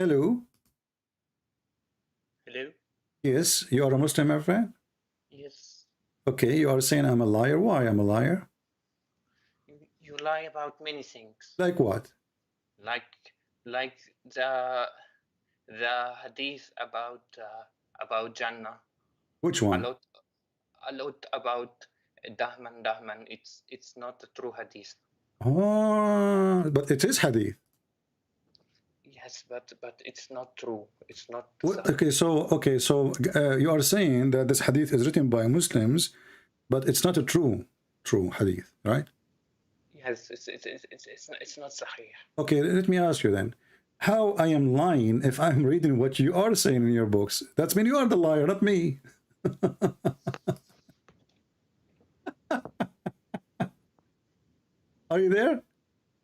Hello. Hello? Yes, you are a Muslim, my friend? Yes. Okay, you are saying I'm a liar. Why I'm a liar? You lie about many things. Like what? Like like the hadith about Jannah. Which A one? lot a lot about Dahman Dahman. It's not a true hadith. Oh, but it is hadith. Yes, but it's not true. It's not What? Okay, so you are saying that this hadith is written by Muslims, but it's not a true hadith, right? yes, it's not sahih. Okay, let me ask you then. How I am lying if I'm reading what you are saying in your books? That's mean you are the liar, not me. Are you there?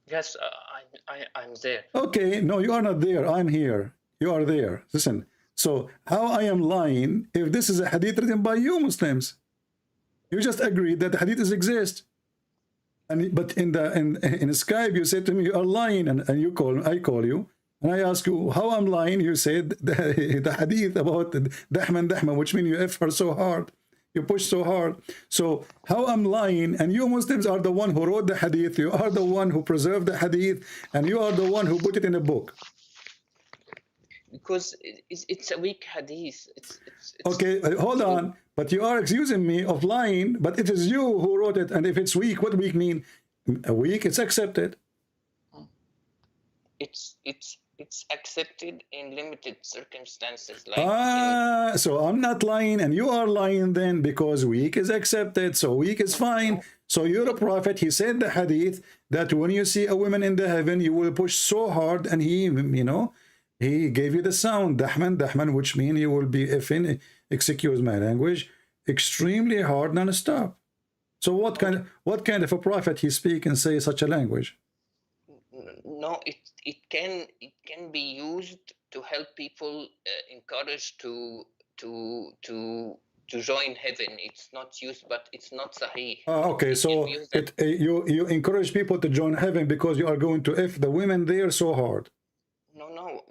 Yes, I'm there. Okay, no, you are not there. I'm here. You are there. Listen. So how I am lying if this is a hadith written by you Muslims? You just agreed that the hadiths exist. And but in Skype you said to me you are lying, and I call you and I ask you how I'm lying. You said the hadith about Dahman, which means you F her so hard, you push so hard. So how I'm lying, and you Muslims are the one who wrote the hadith, you are the one who preserved the hadith, and you are the one who put it in a book. Because it's a weak hadith. It's Okay, hold on. But you are accusing me of lying, but it is you who wrote it. And if it's weak, what weak mean? A weak, it's accepted. It's accepted in limited circumstances. Like so I'm not lying and you are lying then, because weak is accepted. So weak is fine. So you're a prophet. He said the hadith that when you see a woman in the heaven, you will push so hard, and he gave you the sound, dahman, which means you will be, excuse my language, extremely hard non-stop. So what kind of a prophet he speak and say such a language? No, it can be used to help people, encourage to join heaven. It's not used, but it's not sahih. Okay, so you encourage people to join heaven because you are going to F the women there so hard. No,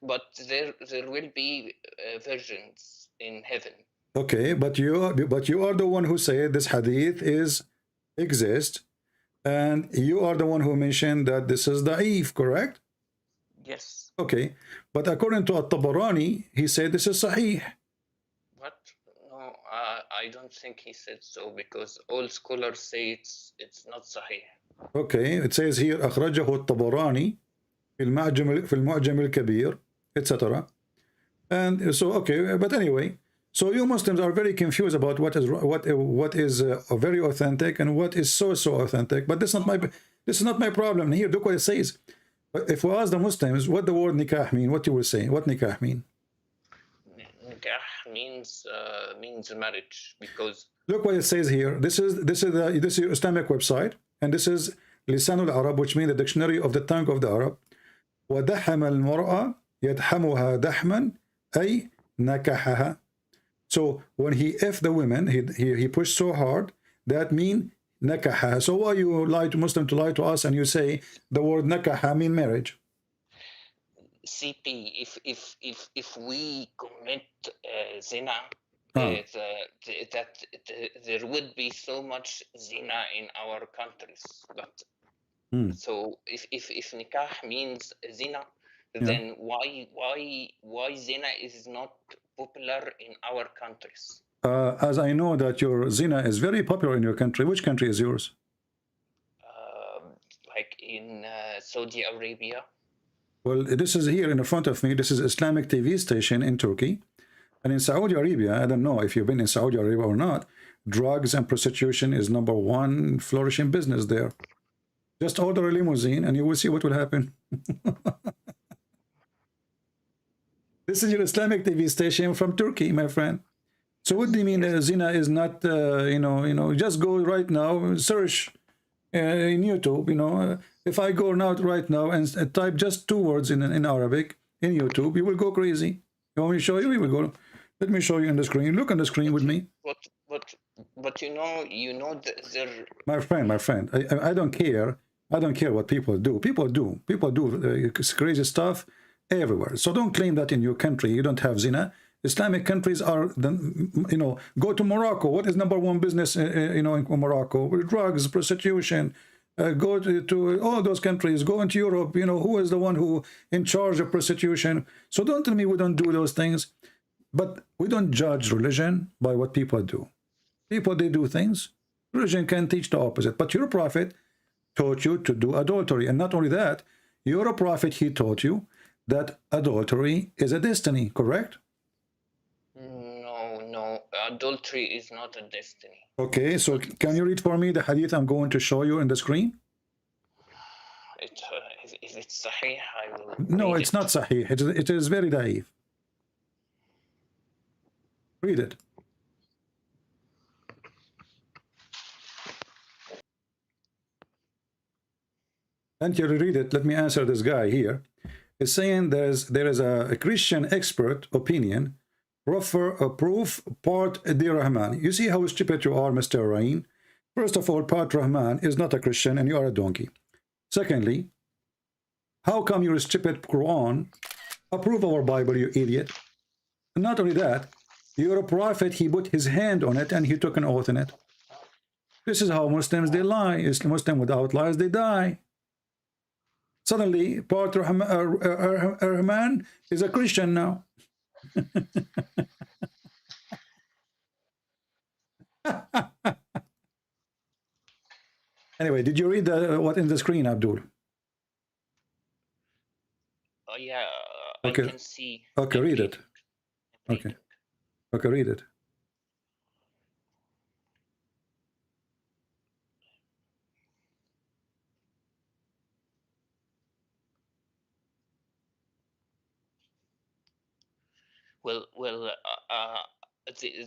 but there will be virgins in heaven. Okay, but you are the one who said this hadith exists, and you are the one who mentioned that this is da'if, correct? Yes. Okay, but according to At-Tabarani, he said this is sahih. What? No, I don't think he said so, because all scholars say it's not sahih. Okay, it says here أخرجه الطبراني في المعجم الكبير, etc. And so okay, but anyway, so you Muslims are very confused about what is very authentic and what is so authentic. But this is not my problem. Here, look what it says. If we ask the Muslims what the word nikah mean, what you will say? What nikah mean? Nikah means marriage, because look what it says here. This is your Islamic website, and this is Lisan al-Arab, which means the dictionary of the tongue of the Arab. وَدَحَمَ الْمَرْأَ يَدْحَمُهَا دَحْمًا أي نَكَحَهَا. So when he F the women, he pushed so hard, that mean nakaha. So why you lie to Muslim to lie to us and you say the word nakaha mean marriage? CP, if we commit zina, that there would be so much zina in our countries. But so if nikah means zina, then why zina is not popular in our countries? As I know that your zina is very popular in your country. Which country is yours? Like in Saudi Arabia. Well, this is here in front of me. This is Islamic TV station in Turkey. And in Saudi Arabia, I don't know if you've been in Saudi Arabia or not, drugs and prostitution is #1 flourishing business there. Just order a limousine and you will see what will happen. This is your Islamic TV station from Turkey, my friend. So what do you mean zina is not, just go right now, search in YouTube, if I go now right now and type just 2 words in Arabic in YouTube, you will go crazy. You want me to show you? We will go. Let me show you on the screen. Look on the screen with me. But you know that my friend, I don't care. I don't care what people do. People do crazy stuff, everywhere. So don't claim that in your country you don't have zina. Islamic countries are, go to Morocco. What is #1 business, in Morocco? Drugs, prostitution. Go to all those countries. Go into Europe. Who is the one who in charge of prostitution? So don't tell me we don't do those things. But we don't judge religion by what people do. People, they do things. Religion can teach the opposite. But your prophet taught you to do adultery. And not only that, your prophet, he taught you that adultery is a destiny, correct? No, adultery is not a destiny. Okay, so can you read for me the hadith I'm going to show you on the screen? Is it sahih? I will No, read it's it. not sahih. It is very da'if. Read it. Until you read it, let me answer this guy here. It's saying there is a Christian expert opinion, proof part Rahman. You see how stupid you are, Mr. Rain? First of all, part Rahman is not a Christian and you are a donkey. Secondly, how come your stupid Quran approve our Bible, you idiot? And not only that, your prophet, he put his hand on it and he took an oath in it. This is how Muslims, they lie. Muslim without lies, they die. Suddenly, part Rahman is a Christian now. Anyway, did you read what in the screen, Abdul? Yeah, Okay. I can see. Okay, read it. Okay. Okay, read it.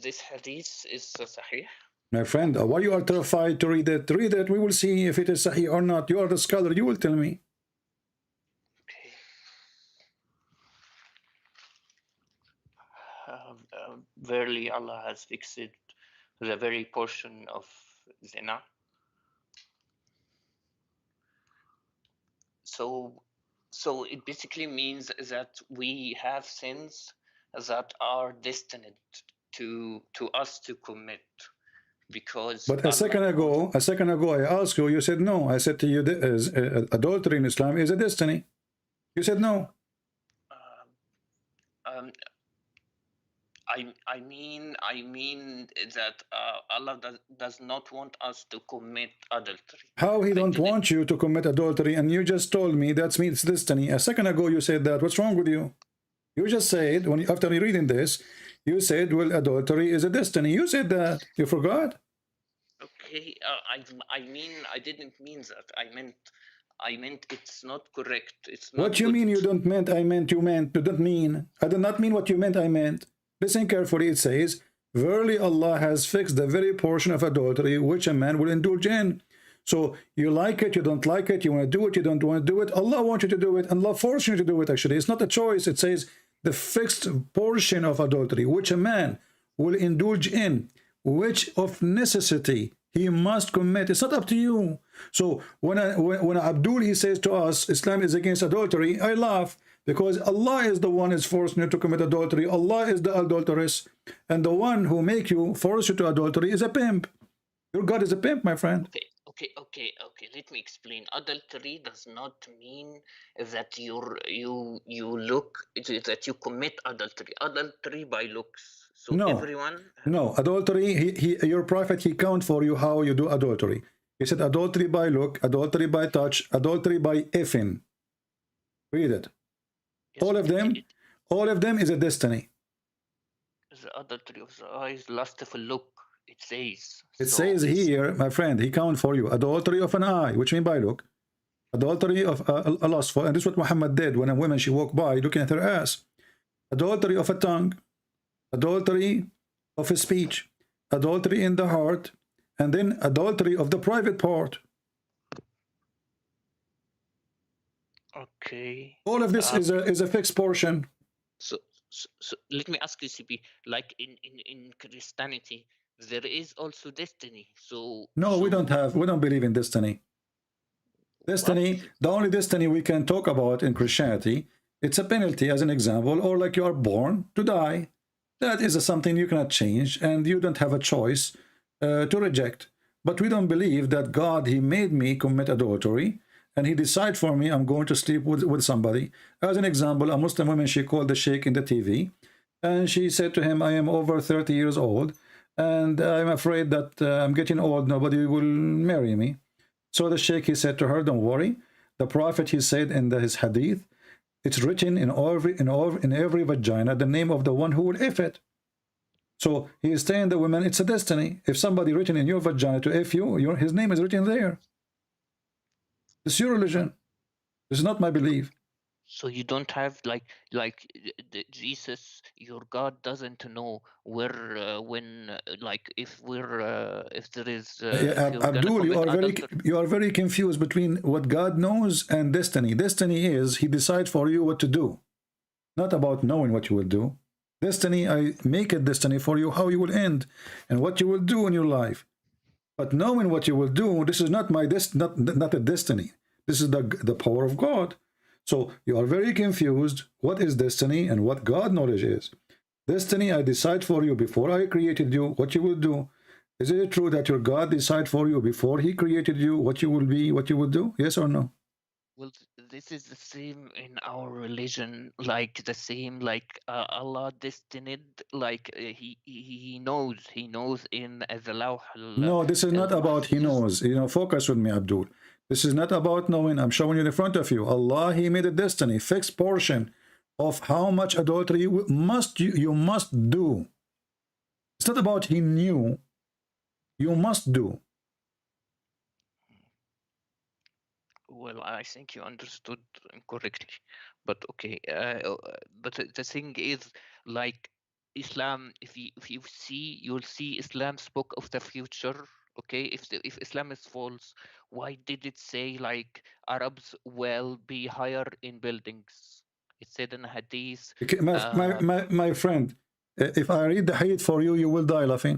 This hadith is sahih. My friend, why you are terrified to read it? Read it. We will see if it is sahih or not. You are the scholar. You will tell me. Okay. Verily, Allah has fixed the very portion of zina. So it basically means that we have sins that are destined to us to commit, because. But a second ago, I asked you. You said no. I said to you, adultery in Islam is a destiny. You said no. I mean that Allah does not want us to commit adultery. How he don't want you to commit adultery? And you just told me that means destiny. A second ago you said that. What's wrong with you? You just said, after reading this, you said, well, adultery is a destiny. You said that. You forgot? Okay, I didn't mean that. I meant it's not correct. It's not. What you mean you don't meant? I meant you meant. You don't mean. I did not mean what you meant. I meant. Listen carefully. It says, verily Allah has fixed the very portion of adultery which a man will indulge in. So you like it, you don't like it, you want to do it, you don't want to do it. Allah wants you to do it, and Allah forces you to do it. Actually, it's not a choice. It says the fixed portion of adultery which a man will indulge in, which of necessity he must commit. It's not up to you. So when Abdul, he says to us, Islam is against adultery, I laugh, because Allah is the one is forcing you to commit adultery. Allah is the adulteress, and the one who force you to adultery is a pimp. Your God is a pimp, my friend. Okay. Let me explain. Adultery does not mean that that you commit adultery. Adultery by looks. So no, everyone. No, adultery. Your prophet, he count for you how you do adultery. He said adultery by look, adultery by touch, adultery by effing. Read it. Yes, all of them is a destiny. The adultery of the eyes, lustful look. It says. It says here, my friend, he count for you. Adultery of an eye, which mean by look. Adultery of a lustful, and this is what Muhammad did when a woman, she walked by looking at her ass. Adultery of a tongue. Adultery of a speech. Adultery in the heart. And then adultery of the private part. Okay. All of this is a fixed portion. So let me ask you, CP, like in Christianity, there is also destiny. No, we don't believe in destiny. Destiny, the only destiny we can talk about in Christianity It's a penalty, as an example, or like you are born to die. That is something you cannot change, and you don't have a choice to reject. But we don't believe that God, he made me commit adultery, and he decide for me I'm going to sleep with somebody. As an example, a Muslim woman, she called the sheikh in the TV, and she said to him, I am over 30 years old, and I'm afraid that I'm getting old, nobody will marry me. So the sheikh, he said to her, don't worry. The prophet, he said in his hadith, it's written in every vagina the name of the one who will if it. So he is telling the women it's a destiny. If somebody written in your vagina to if you, his name is written there. It's your religion. This is not my belief. So you don't have like Jesus, your God doesn't know where when like if there is if you're gonna Abdul, commit adultery. you are very confused between what God knows and destiny. Destiny is he decides for you what to do, not about knowing what you will do. Destiny, I make a destiny for you how you will end and what you will do in your life. But knowing what you will do, this is not my not a destiny. This is the power of God. So you are very confused. What is destiny and what God knowledge is? Destiny, I decide for you before I created you what you will do. Is it true that your God decide for you before he created you what you will be, what you will do? Yes or no? Well, this is the same in our religion, like the same, like Allah destined, like he knows in the Lawh No, this is not about he al-Mahfuz. knows. You know, focus with me, Abdul. This is not about knowing. I'm showing you in front of you. Allah, he made a destiny, fixed portion of how much adultery you must do. It's not about he knew. You must do. Well, I think you understood incorrectly, but okay. But the thing is, like Islam, if you see, you'll see Islam spoke of the future. Okay, if Islam is false, why did it say like Arabs will be higher in buildings? It said in a hadith. Okay, my friend, if I read the hadith for you, you will die laughing.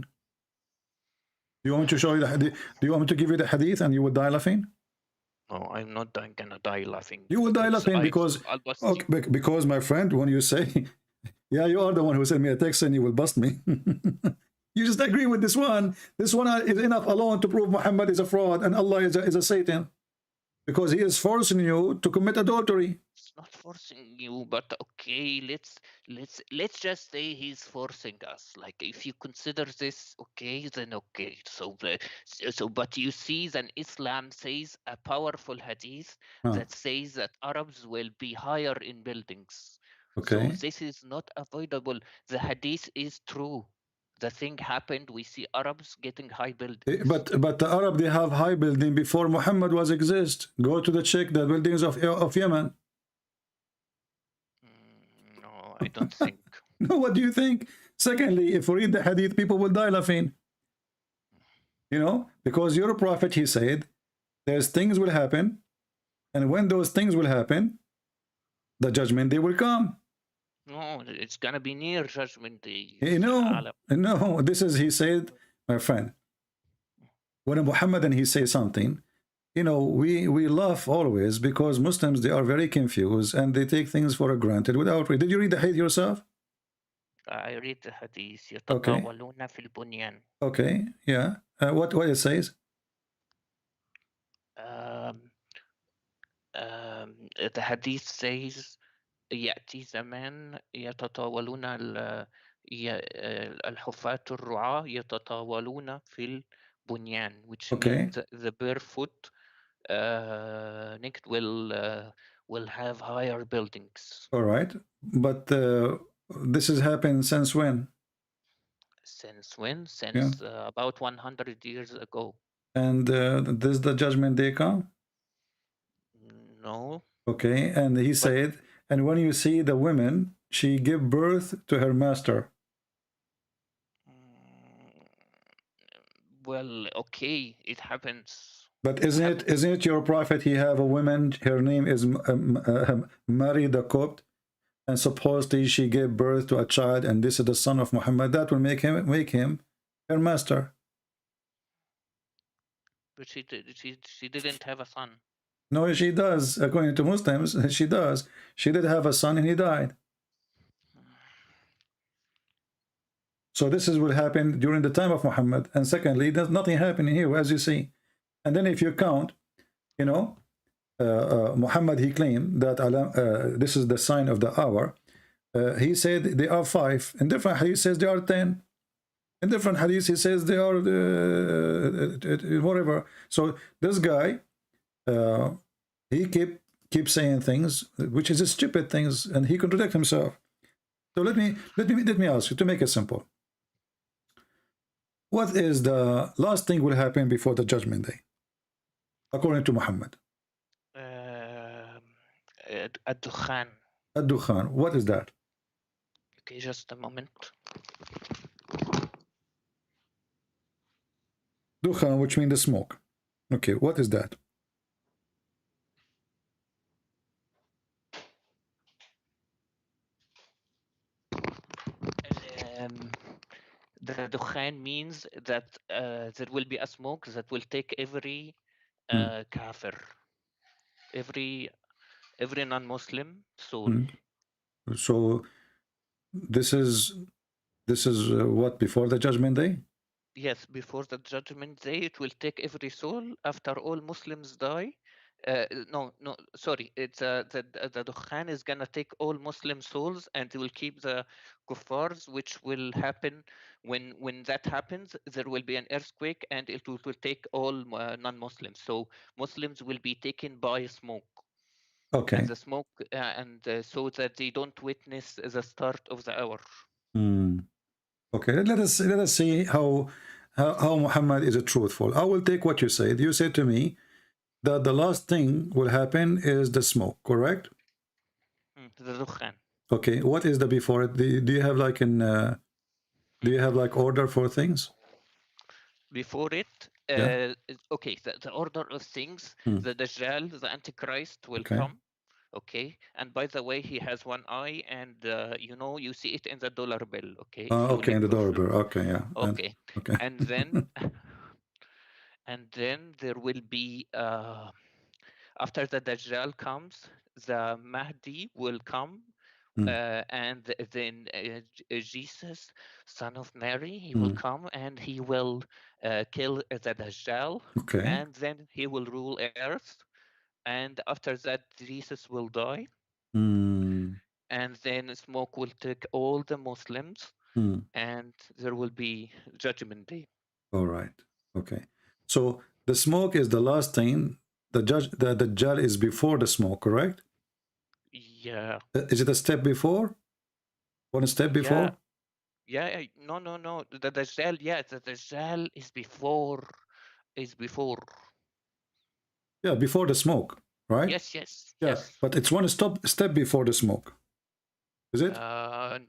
Do you want me to show you the hadith? Do you want me to give you the hadith and you will die laughing? No, I'm not gonna die laughing. You will die laughing because, okay, because my friend, when you say, yeah, you are the one who sent me a text and you will bust me. You just agree with this one. This one is enough alone to prove Muhammad is a fraud and Allah is a Satan. Because he is forcing you to commit adultery. It's not forcing you, but okay, let's just say he's forcing us. Like if you consider this okay, then okay. So but you see then Islam says a powerful hadith that says that Arabs will be higher in buildings. Okay. So this is not avoidable. The hadith is true. The thing happened, we see Arabs getting high buildings. But the Arab, they have high building before Muhammad was exist. Go to check the buildings of Yemen. No, I don't think. No, what do you think? Secondly, if we read the hadith, people will die laughing. You know, because your prophet, he said, there's things will happen, and when those things will happen, the judgment day will come. No, it's gonna be near judgment day. No, this is, he said, my friend, when Muhammad and he say something, you know, we laugh always because Muslims, they are very confused and they take things for granted without reading. Did you read the hadith yourself? I read the hadith. يتطاولون في البنيان. Okay, yeah. What it says? The hadith says يأتي زمان يتطاولون الحفاة الرعاة يتطاولون في البنيان, which means the barefoot naked will have higher buildings. All right, but this has happened since when? Since when? Since about 100 years ago. And does the judgment day come? No. Okay, and he said, and when you see the women, she give birth to her master. Well, okay, it happens. But isn't it your prophet? He have a woman. Her name is Mary the Copt, and supposedly she gave birth to a child, and this is the son of Muhammad. That will make him her master. But she didn't have a son. No, she does. According to Muslims, she does. She did have a son and he died. So this is what happened during the time of Muhammad. And secondly, there's nothing happening here, as you see. And then if you count, you know, Muhammad, he claimed that this is the sign of the hour. He said they are 5. In different hadith, he says they are 10. In different hadith, he says they are whatever. So this guy, he keep saying things which is stupid things, and he contradicts himself. So let me ask you, to make it simple. What is the last thing will happen before the judgment day, according to Muhammad? Ad-Dukhan. Ad-Dukhan. What is that? Okay, just a moment. Dukhan, which means the smoke. Okay, what is that? The Dukhan means that there will be a smoke that will take every kafir, every non-Muslim soul. So this is what, before the judgment day? Yes, before the judgment day, it will take every soul after all Muslims die. No, sorry. It's the Dukhan is gonna take all Muslim souls and it will keep the kuffars, which will happen when that happens. There will be an earthquake and it will take all non-Muslims. So Muslims will be taken by smoke. Okay. And the smoke, so that they don't witness the start of the hour. Okay. Let us see how Muhammad is truthful. I will take what you said. You said to me that the last thing will happen is the smoke, correct? The Dukhan. Okay. What is the before it? Do you have like do you have like order for things? Before it, Yeah. okay, the order of things, the Dajjal, the Antichrist will come. Okay, and by the way, he has one eye, and you see it in the dollar bill. Okay, if you Okay, in the doorbell. Okay, yeah. Okay, Okay. and then there will be after the Dajjal comes, the Mahdi will come. And then Jesus, son of Mary, he will come and he will kill the Dajjal, Okay. and then he will rule earth. And after that, Jesus will die, and then smoke will take all the Muslims, and there will be judgment day. All right. Okay. So the smoke is the last thing. The Dajjal is before the smoke, correct? Yeah. Is it a step before? One step before? Yeah. No. The Dajjal, the Dajjal is before. Yeah, before the smoke, right? Yes. But it's one step before the smoke. Is it?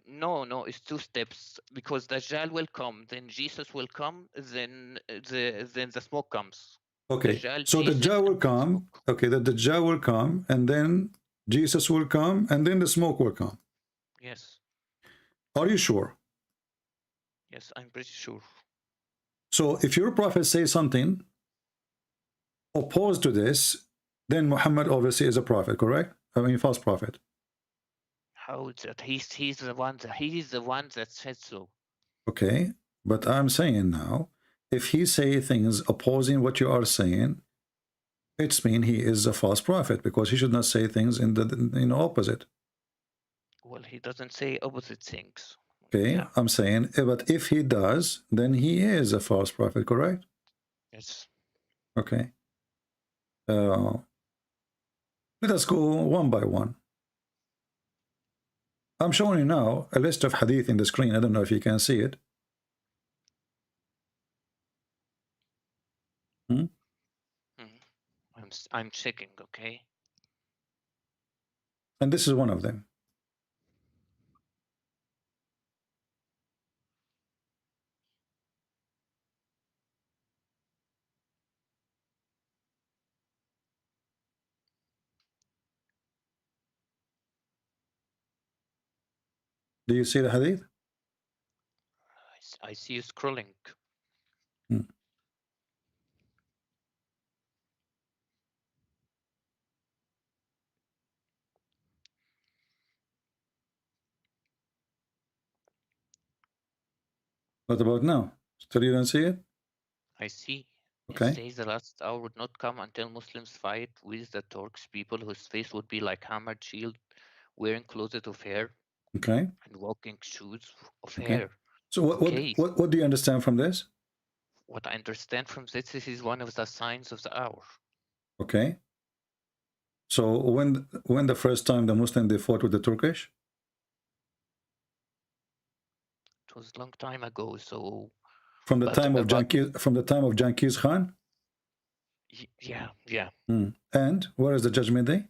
No, it's 2 steps, because Dajjal will come, then Jesus will come, then the smoke comes. Okay. Dajjal, So the Jesus, Dajjal will and then come. smoke. Okay, the Dajjal will come, and then Jesus will come, and then the smoke will come. Yes. Are you sure? Yes, I'm pretty sure. So if your prophet says something opposed to this, then Muhammad obviously is a prophet, correct? I mean, false prophet. How is that? He's the one that said so. Okay, but I'm saying now, if he say things opposing what you are saying, it's mean he is a false prophet, because he should not say things in the opposite. Well, he doesn't say opposite things. Okay, Yeah. I'm saying, but if he does, then he is a false prophet, correct? Yes. Okay. Let us go one by one. I'm showing you now a list of hadith in the screen. I don't know if you can see it. I'm checking, okay? And this is one of them. Do you see the hadith? I see you scrolling. What about now? Still you don't see it? I see. Okay. It says the last hour would not come until Muslims fight with the Turks, people whose face would be like hammered shield, wearing clothes of hair Okay. and walking shoes of Okay. hair. So Okay. what do you understand from this? What I understand from this is one of the signs of the hour. Okay. So when the first time the Muslim they fought with the Turkish? It was a long time ago, so From the but time of about Genghis Khan? yeah. And where is the Judgment Day?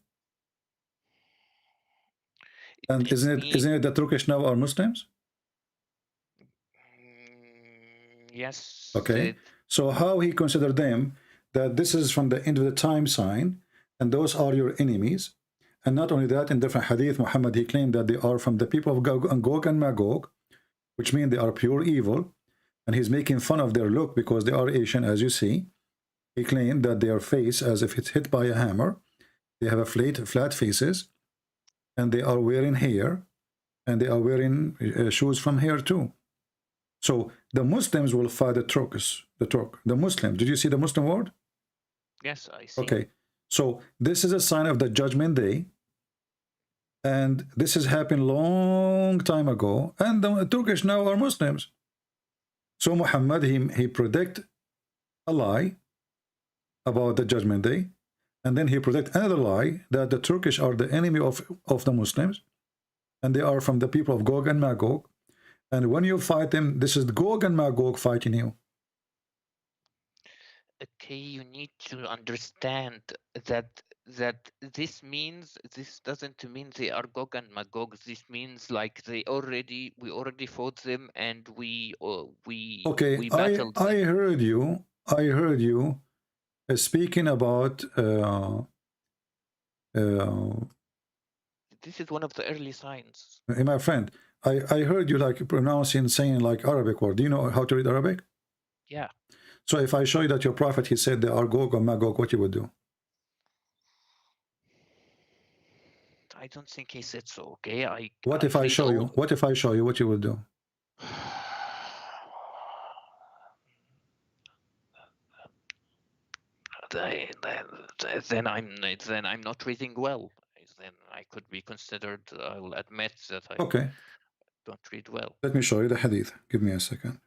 And It means isn't it the Turkish now are Muslims? yes. Okay. So how he considered them that this is from the end of the time sign, and those are your enemies. And not only that, in different hadith, Muhammad, he claimed that they are from the people of Gog and Magog, which means they are pure evil. And he's making fun of their look because they are Asian, as you see. He claimed that their face, as if it's hit by a hammer, they have a flat faces, and they are wearing hair, and they are wearing shoes from hair too. So the Muslims will fight the Turks, the Muslim. Did you see the Muslim word? Yes, I see. Okay. So this is a sign of the Judgment Day. And this has happened long time ago. And the Turkish now are Muslims. So Muhammad, he predict a lie about the Judgment Day. And then he predict another lie that the Turkish are the enemy of the Muslims. And they are from the people of Gog and Magog. And when you fight them, this is Gog and Magog fighting you. Okay, you need to understand that this means this doesn't mean they are Gog and Magog. This means like we already fought them and we Okay, battled I them. heard you. I heard you speaking about This is one of the early signs. my friend. I heard you like pronouncing saying like Arabic word. Do you know how to read Arabic? Yeah. So if I show you that your prophet he said they are Gog or Magog, what you would do? I don't think he said so. Okay, What if I've I read show you? all. What if I show you? What you would do? Then I'm not reading well. Then I could be considered. I will admit that I Okay, don't read well. let me show you the hadith. Give me a second.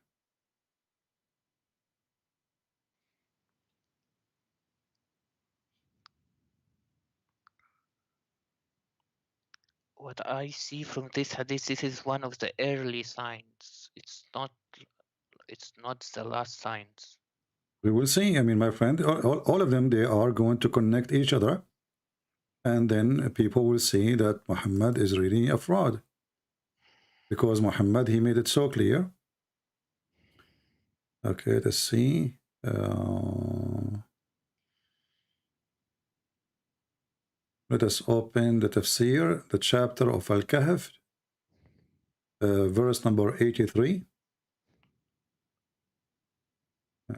What I see from this hadith, this is one of the early signs. It's not the last signs. We will see. I mean, my friend, all of them, they are going to connect each other. And then people will see that Muhammad is really a fraud. Because Muhammad, he made it so clear. Okay, let's see. Let us open the tafsir, the chapter of Al-Kahf, verse number 83.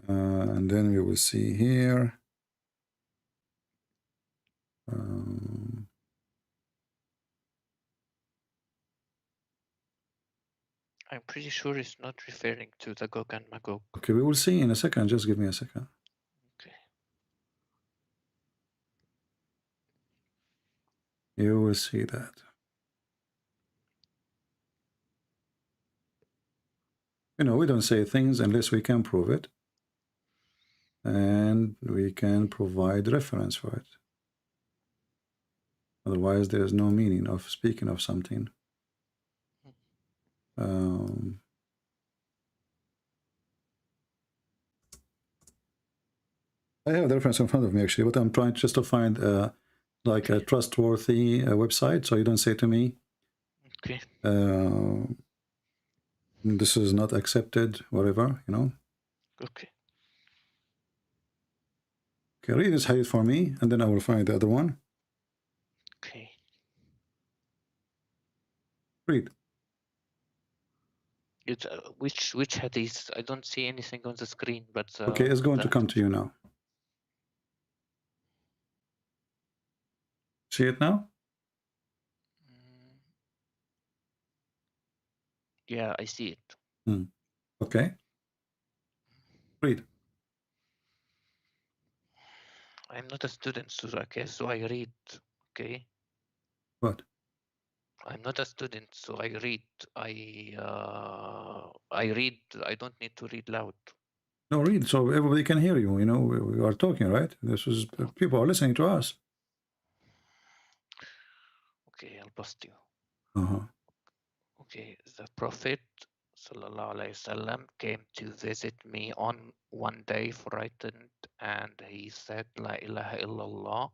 And then we will see here. I'm pretty sure it's not referring to the Gog and Magog. Okay, we will see in a second. Just give me a second. Okay. You will see that. You know, we don't say things unless we can prove it. And we can provide reference for it. Otherwise, there's no meaning of speaking of something. I have the reference in front of me, actually, but I'm trying just to find like a trustworthy website, so you don't say to me, Okay. This is not accepted, whatever, you know. Okay. Okay, read this hadith for me, and then I will find the other one. Okay. Read. It's which hadith? I don't see anything on the screen, but Okay, it's going to come to you now. See it now? Yeah, I see it. Okay. Read. I'm not a student, okay, so I read. Okay. What? I'm not a student, so I read. I read. I don't need to read loud. No, read so everybody can hear you. You know, we are talking, right? This is people are listening to us. Okay, I'll bust you. Uh-huh. Okay, the Prophet sallallahu alaihi wasallam came to visit me on one day, frightened, and he said, "La ilaha illallah."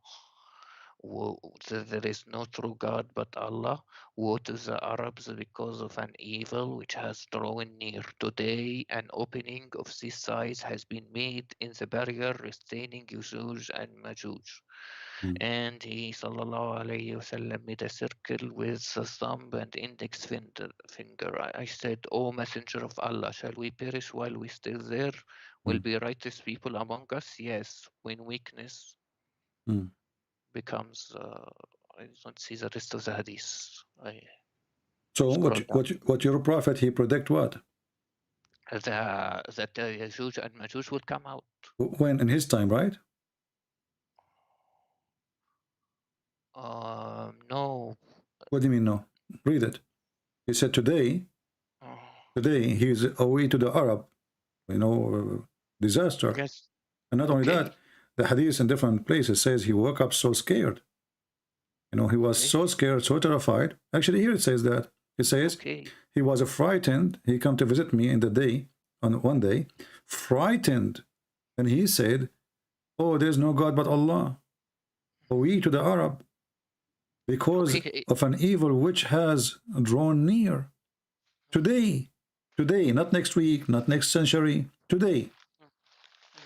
There is no true God but Allah. Woe to the Arabs because of an evil which has drawn near. Today, an opening of this size has been made in the barrier retaining Yajuj and Majuj. And he sallallahu alayhi wasallam made a circle with the thumb and index finger. I said, "O Messenger of Allah, shall we perish while we stay there? Will be righteous people among us?" Yes, when weakness becomes I don't see the rest of the hadith. So what your prophet he predict what? That Yajuj and Majuj would come out. When in his time, right? No. What do you mean no? Read it. He said today he's away to the Arab, you know, disaster. Yes. And not only that, the hadith in different places says he woke up so scared. You know, he was so scared, so terrified. Actually, here it says that. It says he was frightened. He come to visit me in the day, on one day, frightened. And he said, "Oh, there's no God but Allah. We to the Arab, because of an evil which has drawn near." Today, not next week, not next century, today.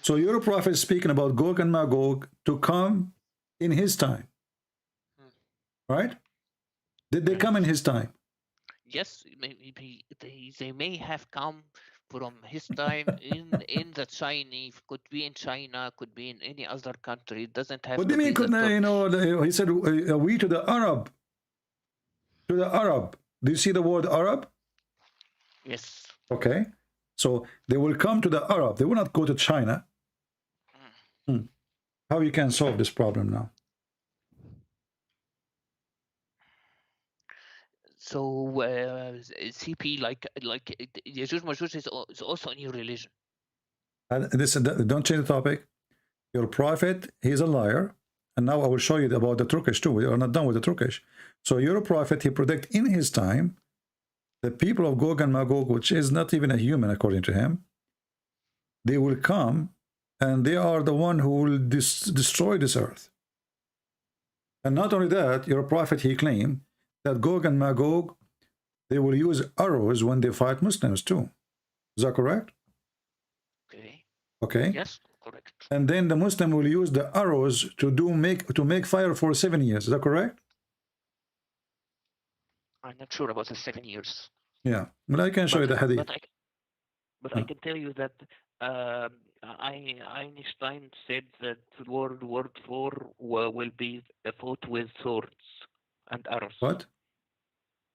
So your prophet is speaking about Gog and Magog to come in his time. Right? Did they come in his time? Yes, maybe they may have come from his time in the Chinese, could be in China, could be in any other country. It doesn't have what to do you mean? be the You know, he said, "We to the Arab." To the Arab. Do you see the word Arab? Yes. Okay. So they will come to the Arab. They will not go to China. How you can solve this problem now? So CP, like Yajuj Majuj is also a new religion. Don't change the topic. Your prophet, he's a liar. And now I will show you about the Turkish too. We are not done with the Turkish. So your prophet, he predict in his time, the people of Gog and Magog, which is not even a human according to him, they will come and they are the one who will destroy this earth. And not only that, your prophet, he claimed that Gog and Magog, they will use arrows when they fight Muslims too. Is that correct? Okay. Yes, correct. And then the Muslim will use the arrows to make fire for 7 years. Is that correct? I'm not sure about the 7 years. Yeah, but I can show you the hadith. But I can tell you that Einstein said that World War IV will be fought with swords and arrows. What?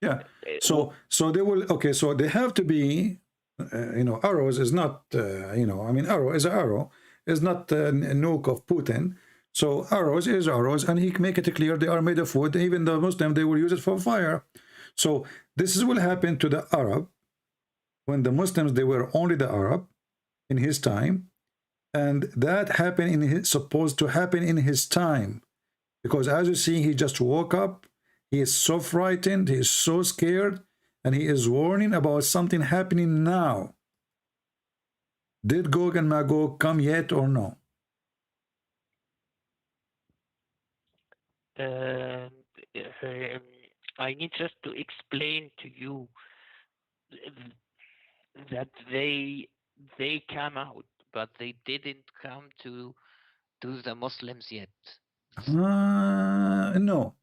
Yeah. So they will. Okay. So they have to be. You know, arrows is not. You know, I mean, arrow is an arrow. Is not a nuke of Putin. So arrows is arrows, and he make it clear they are made of wood. Even the Muslim, they will use it for fire. So this will happen to the Arab when the Muslims, they were only the Arab in his time, and that happened supposed to happen in his time, because as you see, he just woke up. He is so frightened. He is so scared, and he is warning about something happening now. Did Gog and Magog come yet or no? I need just to explain to you that they came out, but they didn't come to the Muslims yet. No.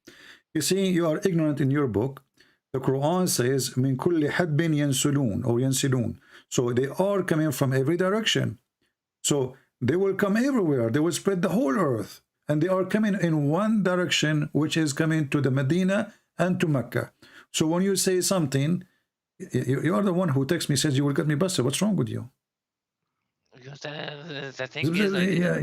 You see, you are ignorant in your book. The Quran says, "Min kulli hadbin yansulun," or yansilun. So they are coming from every direction. So they will come everywhere. They will spread the whole earth. And they are coming in one direction, which is coming to the Medina and to Mecca. So when you say something, You are the one who texts me, says you will get me busted. What's wrong with you? Because the thing is,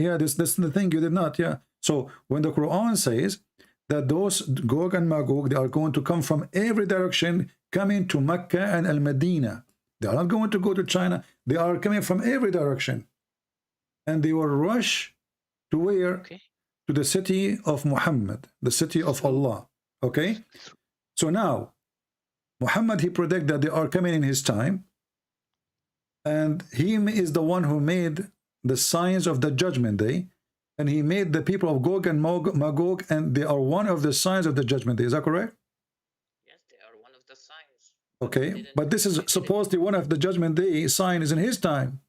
yeah, this is the thing, you did not, yeah. So when the Quran says that those Gog and Magog, they are going to come from every direction, coming to Mecca and Al-Medina. They are not going to go to China. They are coming from every direction. And they will rush to where? okay. To the city of Muhammad, the city of Allah. Okay? So now, Muhammad, he predicted that they are coming in his time. And he is the one who made the signs of the judgment day. And he made the people of Gog and Magog, and they are one of the signs of the judgment day. Is that correct? Yes, they are one of the signs. Okay, but this is supposedly one of the judgment day sign is in his time.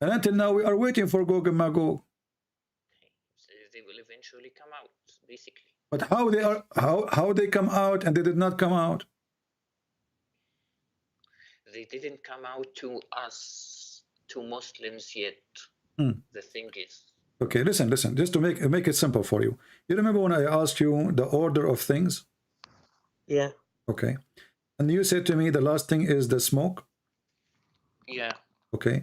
And until now, we are waiting for Gog and Magog. So they will eventually come out, basically. But how they are, how they come out and they did not come out? They didn't come out to us, to Muslims yet. The thing is. Okay, listen, just to make it simple for you. You remember when I asked you the order of things? Yeah. Okay. And you said to me the last thing is the smoke? Yeah. Okay.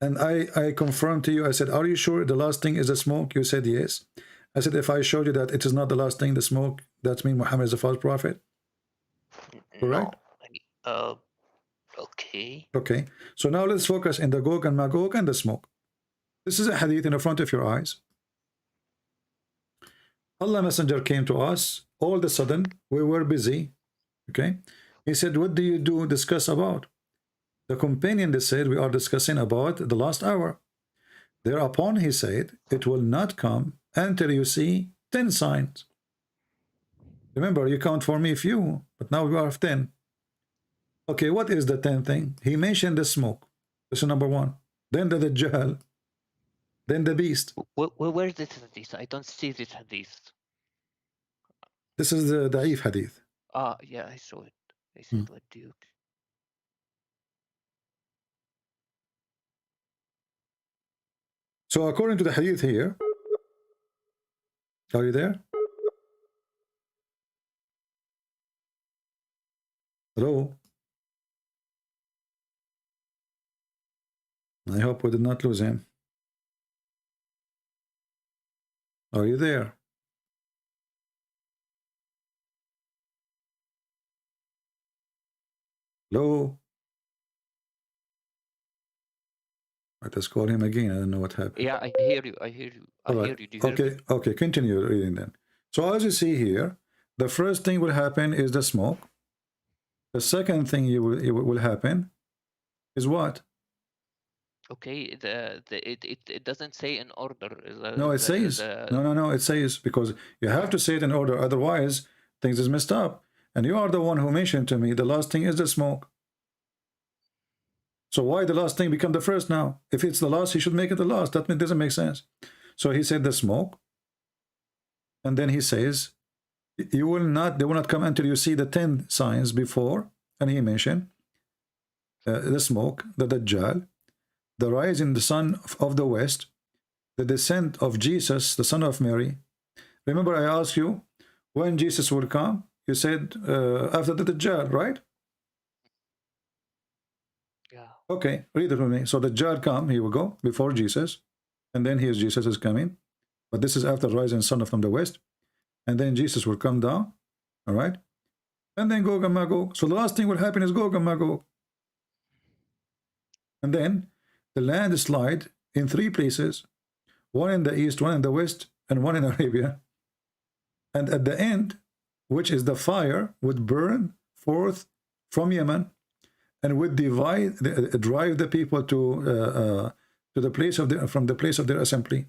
And I confirmed to you, I said, are you sure the last thing is the smoke? You said yes. I said, if I showed you that it is not the last thing, the smoke, that means Muhammad is a false prophet? Correct? No. Okay. Okay. So now let's focus in the Gog and Magog and the smoke. This is a hadith in the front of your eyes. Allah Messenger came to us. All of a sudden, we were busy. Okay. He said, what do you discuss about? The companion, they said, we are discussing about the last hour. Thereupon he said, it will not come until you see 10 signs. Remember, you count for me few, but now we are 10. Okay, what is the 10th thing? He mentioned the smoke. This is number 1. Then the Dajjal. Then the beast. Where is this hadith? I don't see this hadith. This is the Da'if hadith. Yeah, I saw it. I said, what do you... So according to the hadith here, are you there? Hello? I hope we did not lose him. Are you there? Hello? Let us call him again. I don't know what happened. Yeah, I hear you. I hear you. I hear you. Do you hear me? Okay, continue reading then. So as you see here, the first thing will happen is the smoke. The second thing it will happen is what? Okay, it doesn't say in order. No, it says. No, it says, because you have to say it in order, otherwise things is messed up. And you are the one who mentioned to me the last thing is the smoke. So why the last thing become the first now? If it's the last, he should make it the last. That doesn't make sense. So he said the smoke. And then he says, they will not come until you see the 10 signs before. And he mentioned the smoke, the Dajjal, the rise in the sun of the west, the descent of Jesus, the son of Mary. Remember I asked you when Jesus will come? You said after the Dajjal, right? Yeah. Okay, read it with me. So the Dajjal come, he will go before Jesus, and then Jesus is coming. But this is after rising sun from the west. And then Jesus will come down, all right? And then Gog and Magog. So the last thing will happen is Gog and Magog. And then the landslide in 3 places, one in the east, one in the west, and one in Arabia. And at the end, which is the fire, would burn forth from Yemen and would drive the people to the place of from the place of their assembly.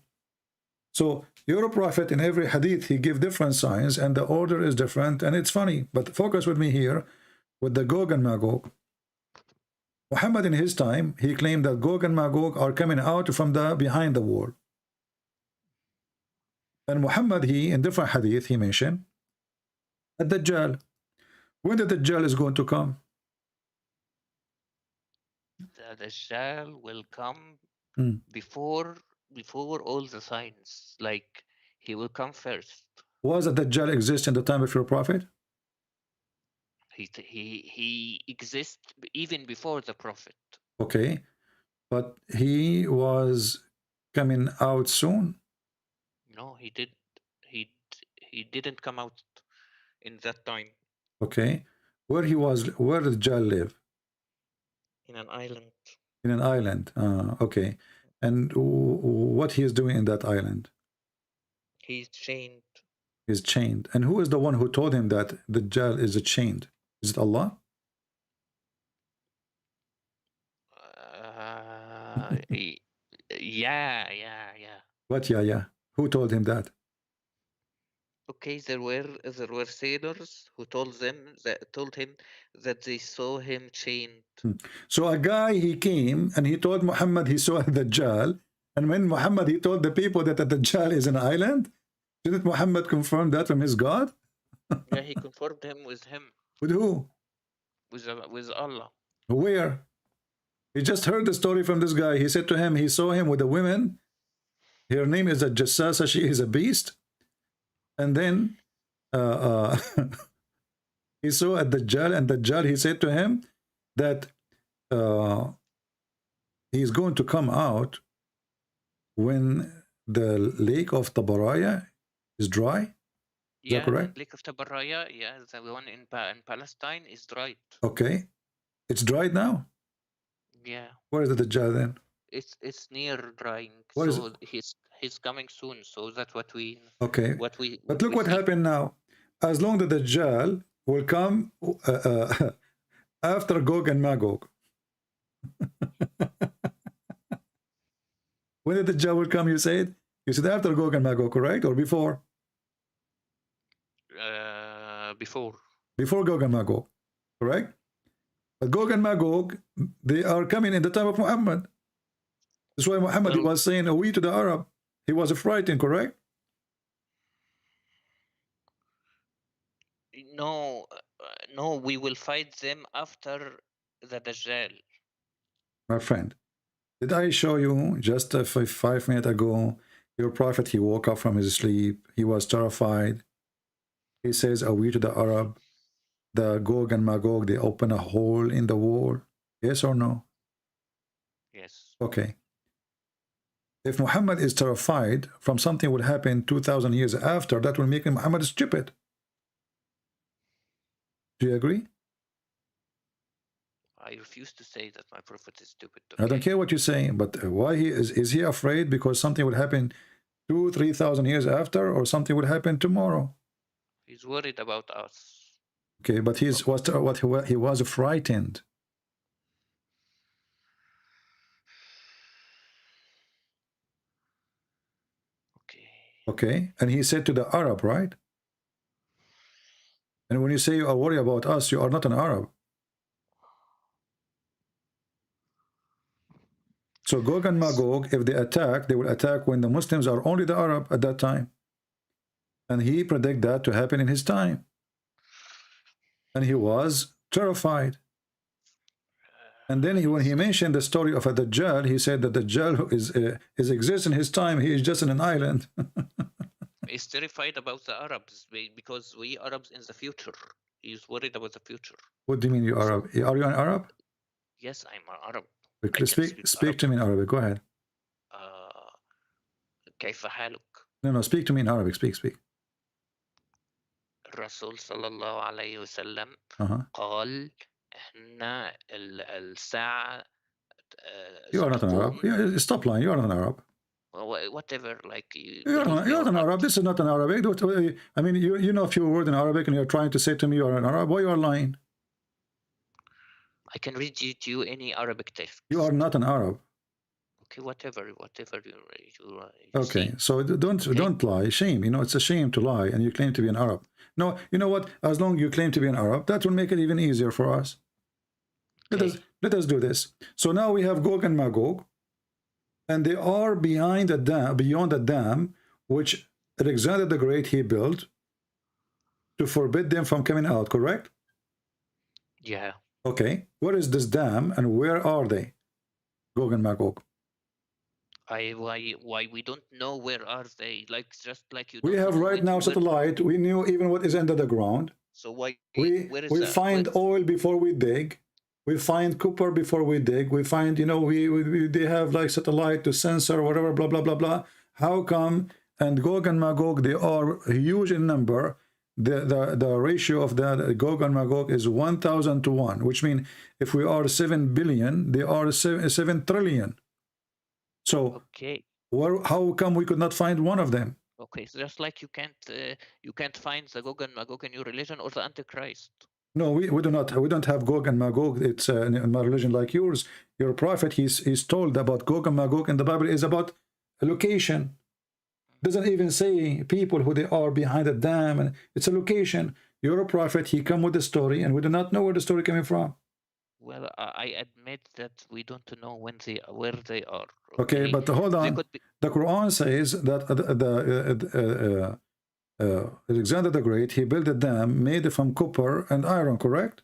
So your prophet in every hadith, he give different signs, and the order is different, and it's funny. But focus with me here with the Gog and Magog. Muhammad in his time, he claimed that Gog and Magog are coming out from behind the wall. And Muhammad, in different hadith, he mentioned the Dajjal. When the Dajjal is going to come? The Dajjal will come before all the signs. Like, he will come first. Was the Dajjal exist in the time of your prophet? He exists even before the prophet. Okay, but he was coming out soon. No, he didn't come out in that time. Okay, where did Dajjal live? In an island. In an island. Okay, and what he is doing in that island? He's chained. He's chained. And who is the one who told him that the Dajjal is chained? Is it Allah? Yeah. What? Yeah. Who told him that? Okay, there were sailors who told him that they saw him chained. So a guy, he came and he told Muhammad he saw the Dajjal, and when Muhammad he told the people that the Dajjal is an island, didn't Muhammad confirm that from his God? Yeah, he confirmed him. With who? With Allah. Where? He just heard the story from this guy. He said to him, he saw him with a woman. Her name is a Jassasa. She is a beast. And then he saw a Dajjal, and Dajjal, he said to him that he's going to come out when the lake of Tabaraya is dry. Is that correct? Lake of Tabaraya, yeah, the one in Palestine is dried. Okay. It's dried now? Yeah. Where is the Dajjal then? It's near drying. Where so he's coming soon. So that's what we. Okay. But look what see. happened now. As long as the Dajjal will come after Gog and Magog. When did the Dajjal will come, you said? You said after Gog and Magog, correct? Or before? Before. Before Gog and Magog, correct? But Gog and Magog, they are coming in the time of Muhammad. That's why Muhammad was saying, we to the Arab. He was frightened, correct? No, we will fight them after the Dajjal. My friend, did I show you just 5 minutes ago, your prophet, he woke up from his sleep. He was terrified. He says, we to the Arab. The Gog and Magog, they open a hole in the wall. Yes or no? Yes. Okay. If Muhammad is terrified from something will happen 2,000 years after, that will make Muhammad stupid. Do you agree? I refuse to say that my prophet is stupid. Okay? I don't care what you're saying, but why is he afraid because something will happen 2,000-3,000 years after, or something will happen tomorrow? He's worried about us. Okay, but he was frightened. Okay, and he said to the Arab, right? And when you say you are worried about us, you are not an Arab. So Gog and Magog, if they attack, they will attack when the Muslims are only the Arab at that time. And he predicted that to happen in his time. And he was terrified. And then when he mentioned the story of a Dajjal, he said that Dajjal is exists in his time. He is just in an island. He's terrified about the Arabs because we Arabs in the future. He's worried about the future. What do you mean you Arab? Are you an Arab? Yes, I'm an Arab. Speak to me in Arabic. Go ahead. كيف حالك? No, speak to me in Arabic. Speak. الرسول صلى الله عليه وسلم قال إحنا الساعة. You are not an Arab. Stop lying. You are not an Arab. Whatever, like you're not an Arab. This is not an Arabic. I mean, you know a few words in Arabic, and you're trying to say to me you are an Arab. Why you are lying? I can read to you any Arabic text. You are not an Arab. Okay, whatever you okay, see. So don't lie. Shame. You know, it's a shame to lie, and you claim to be an Arab. No, you know what? As long as you claim to be an Arab, that will make it even easier for us. Let us do this. So now we have Gog and Magog, and they are beyond the dam, which Alexander the Great he built to forbid them from coming out. Correct? Yeah. Okay. Where is this dam, and where are they? Gog and Magog. Why we don't know where are they? Like just like you. We have right now satellite. We knew even what is under the ground. So why? Where is We the find oil before we dig. We find copper before we dig. We find, you know, they have like satellite to sensor, whatever, blah, blah, blah, blah. How come? And Gog and Magog, they are huge in number. The ratio of that Gog and Magog is 1,000 to 1, which means if we are 7 billion, they are 7 trillion. So okay. how come we could not find one of them? Okay, so just like you can't find the Gog and Magog in your religion or the Antichrist. No, we do not. We don't have Gog and Magog. It's in my religion like yours. Your prophet, he's told about Gog and Magog, and the Bible is about a location. Doesn't even say people who they are behind the dam, and it's a location. You're a prophet. He come with the story, and we do not know where the story coming from. Well, I admit that we don't know where they are. Okay, but hold on. The Quran says that Alexander the Great, he built a dam made from copper and iron, correct?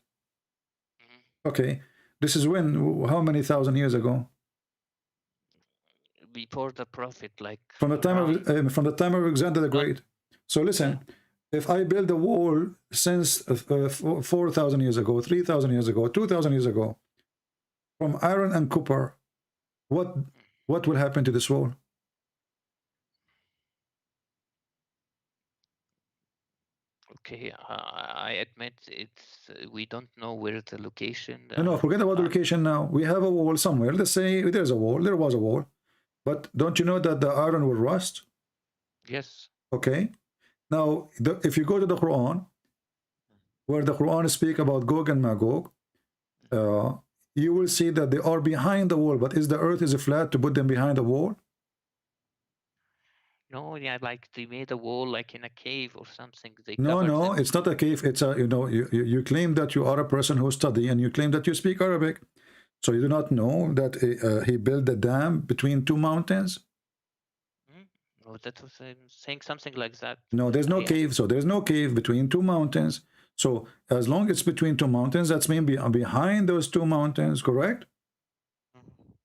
Okay, this is when, how many thousand years ago? Before the prophet, like from the time of Alexander the Great. So listen, if I build a wall since 4,000 years ago, 3,000 years ago, 2,000 years ago, from iron and copper, what will happen to this wall? Okay, I admit it's we don't know where the location. No, forget about the location now. We have a wall somewhere. Let's say there's a wall. There was a wall, but don't you know that the iron will rust? Yes. Okay. Now, if you go to the Quran, where the Quran speak about Gog and Magog, you will see that they are behind the wall. But is the earth is flat to put them behind the wall? No, yeah, like they made a wall like in a cave or something. They no, it's not a cave. It's a, you know, you claim that you are a person who study, and you claim that you speak Arabic. So you do not know that he built a dam between two mountains? Oh, that was saying something like that. No, there's no cave. So there's no cave between two mountains. So as long as it's between two mountains, that's mean behind those two mountains, correct?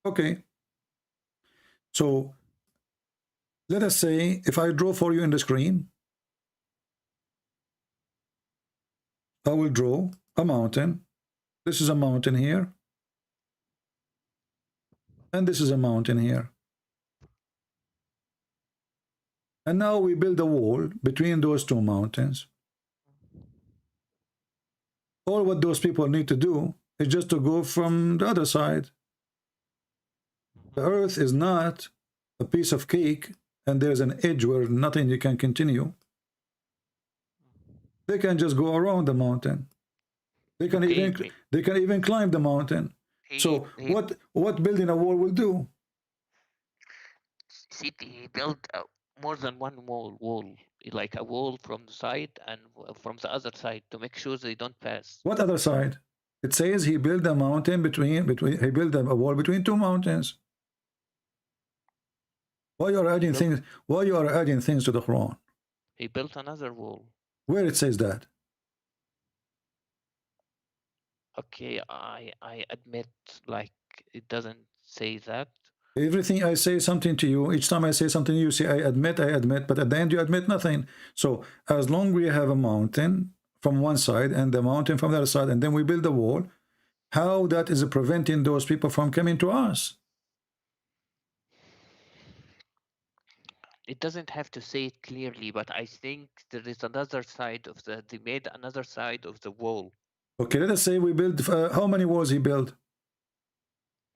Okay. So let us say if I draw for you in the screen, I will draw a mountain. This is a mountain here. And this is a mountain here. And now we build a wall between those two mountains. All what those people need to do is just to go from the other side. The earth is not a piece of cake and there's an edge where nothing you can continue. They can just go around the mountain. They can even climb the mountain. So what building a wall will do? See, he built more than one wall, like a wall from the side and from the other side to make sure they don't pass. What other side? It says he built a mountain he built a wall between two mountains. Why you are adding things? Why you are adding things to the Quran? He built another wall. Where it says that? Okay, I admit, like, it doesn't say that. Everything I say something to you, each time I say something you say I admit, but at the end you admit nothing. So as long as we have a mountain from one side and the mountain from the other side, and then we build a wall, how that is preventing those people from coming to us? It doesn't have to say it clearly, but I think there is another side of they made another side of the wall. Okay, let us say we build, how many walls he built?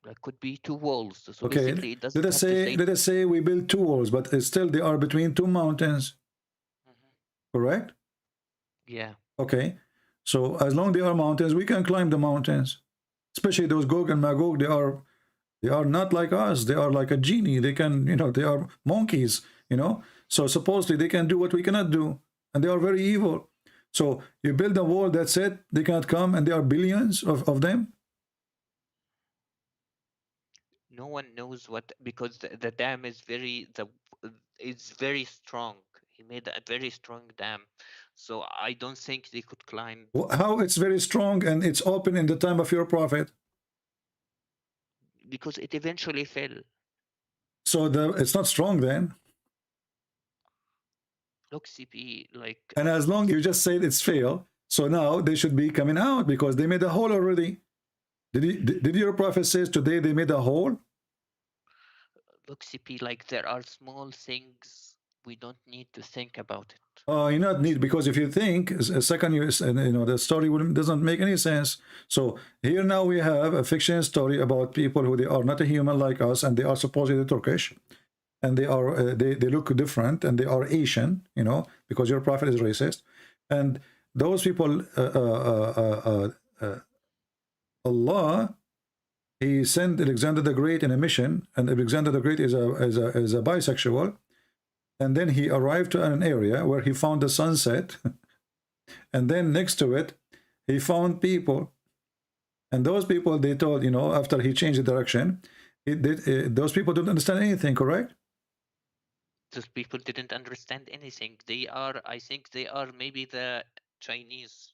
That could be two walls. So okay, basically it doesn't let us say we build two walls, but still they are between two mountains. Correct? Yeah. Okay. So as long as they are mountains, we can climb the mountains. Especially those Gog and Magog, they are not like us. They are like a genie. They can, you know, they are monkeys, you know. So supposedly they can do what we cannot do. And they are very evil. So you build a wall, that's it. They cannot come, and there are billions of them. No one knows what, because the dam is it's very strong. He made a very strong dam. So I don't think they could climb. How it's very strong and it's open in the time of your prophet? Because it eventually fell. So it's not strong then. Look, CP, like. And as long as you just said it's fail, So now they should be coming out because they made a hole already. Did your prophet says today they made a hole? Look, CP, like there are small things we don't need to think about it. You not need, because if you think a second, you know the story doesn't make any sense. So here now we have a fiction story about people who they are not a human like us, and they are supposedly Turkish, and they are they look different, and they are Asian, you know, because your prophet is racist, and those people, Allah, he sent Alexander the Great in a mission, and Alexander the Great is a bisexual. And then he arrived to an area where he found the sunset. And then next to it, he found people. And those people, they told, you know, after he changed the direction, those people don't understand anything, correct? Those people didn't understand anything. They are, I think they are maybe the Chinese.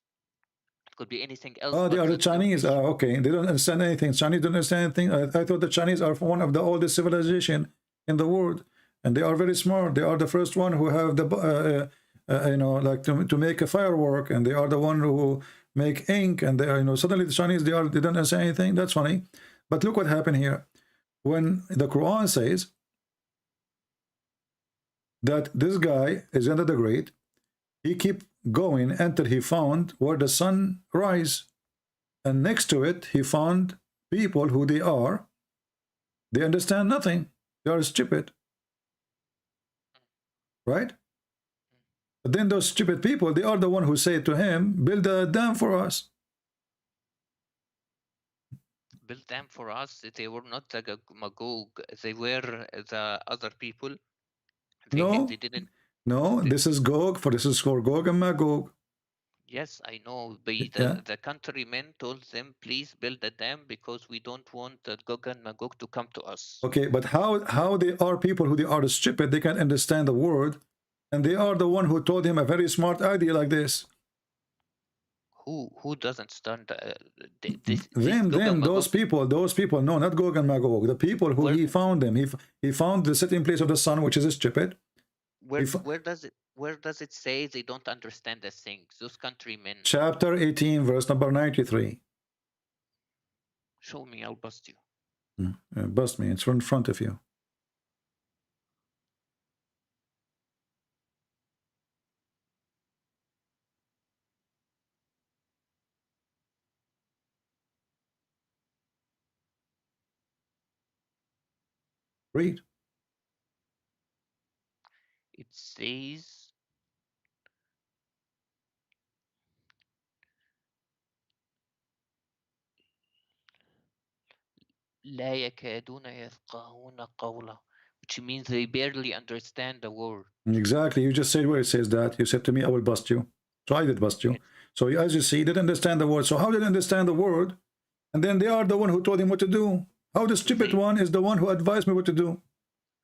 It could be anything else. Oh, they but are the not Chinese. Turkish. Okay, they don't understand anything. Chinese don't understand anything. I thought the Chinese are one of the oldest civilization in the world. And they are very smart. They are the first one who have the, you know, like to make a firework, and they are the one who make ink, and they are, you know, suddenly the Chinese, they don't understand anything. That's funny. But look what happened here. When the Quran says that this guy is Alexander the Great, he keep going until he found where the sun rise, and next to it he found people who they are. They understand nothing. They are stupid. Right? But then those stupid people, they are the one who say to him, build a dam for us. Build dam for us. They were not the Magog. They were the other people. They didn't. No, this is Gog, this is for Gog and Magog. Yes, I know. The countrymen told them, please build a dam because we don't want the Gog and Magog to come to us. Okay, but how they are people who they are stupid, they can't understand the word, and they are the one who told him a very smart idea like this. Who doesn't stand? Those people, no, not Gog and Magog, the people who he found them. He found the sitting place of the sun, which is stupid. Where does it say they don't understand the things? Those countrymen. Chapter 18, verse number 93. Show me, I'll bust you. Bust me, it's in front of you. Read. It says, لا يكادون يفقهون قولا, which means they barely understand the word. Exactly. You just said where it says that. You said to me, I will bust you. So I did bust you. So as you see, they didn't understand the word. So how did they understand the word? And then they are the one who told him what to do. How the stupid one is the one who advised me what to do.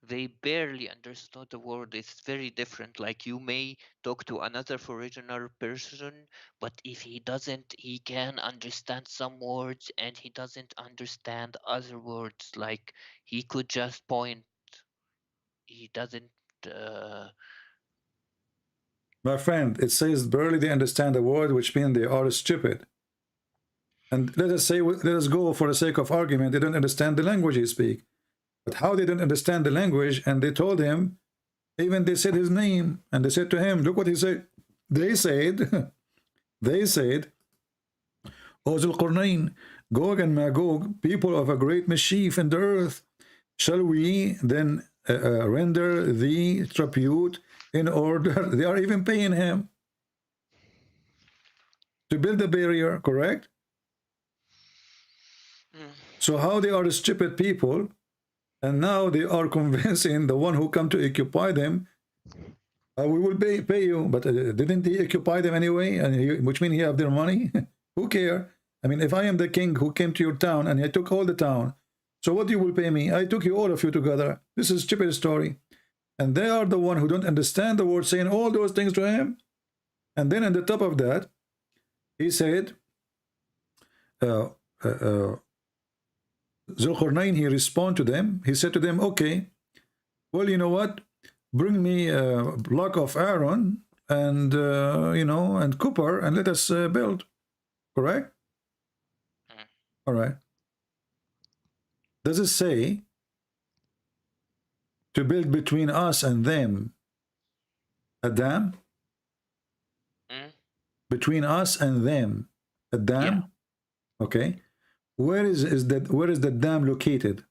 They barely understood the word. It's very different. Like you may talk to another foreigner person, but if he doesn't, he can understand some words and he doesn't understand other words. Like he could just point. He doesn't. My friend, it says barely they understand the word, which means they are stupid. And let us go for the sake of argument, they don't understand the language he speak. But how they didn't understand the language, and they told him, even they said his name, and they said to him, look what he said. They said, O Zulqarnain, Gog and Magog, people of a great mischief in the earth, shall we then render thee tribute in order? They are even paying him to build a barrier, correct? So how they are stupid people, and now they are convincing the one who come to occupy them, we will pay you. But didn't he occupy them anyway? And which means he have their money? Who care? I mean, if I am the king who came to your town and I took all the town, so what you will pay me? I took you, all of you together. This is a stupid story. And they are the one who don't understand the word, saying all those things to him. And then on the top of that, he said, Zulqarnain, he responded to them. He said to them, okay, well, you know what? Bring me a block of iron and you know, and copper, and let us build. Correct? All right. Does it say to build between us and them a dam? Between us and them, a dam? Yeah. Okay. Where is the dam located?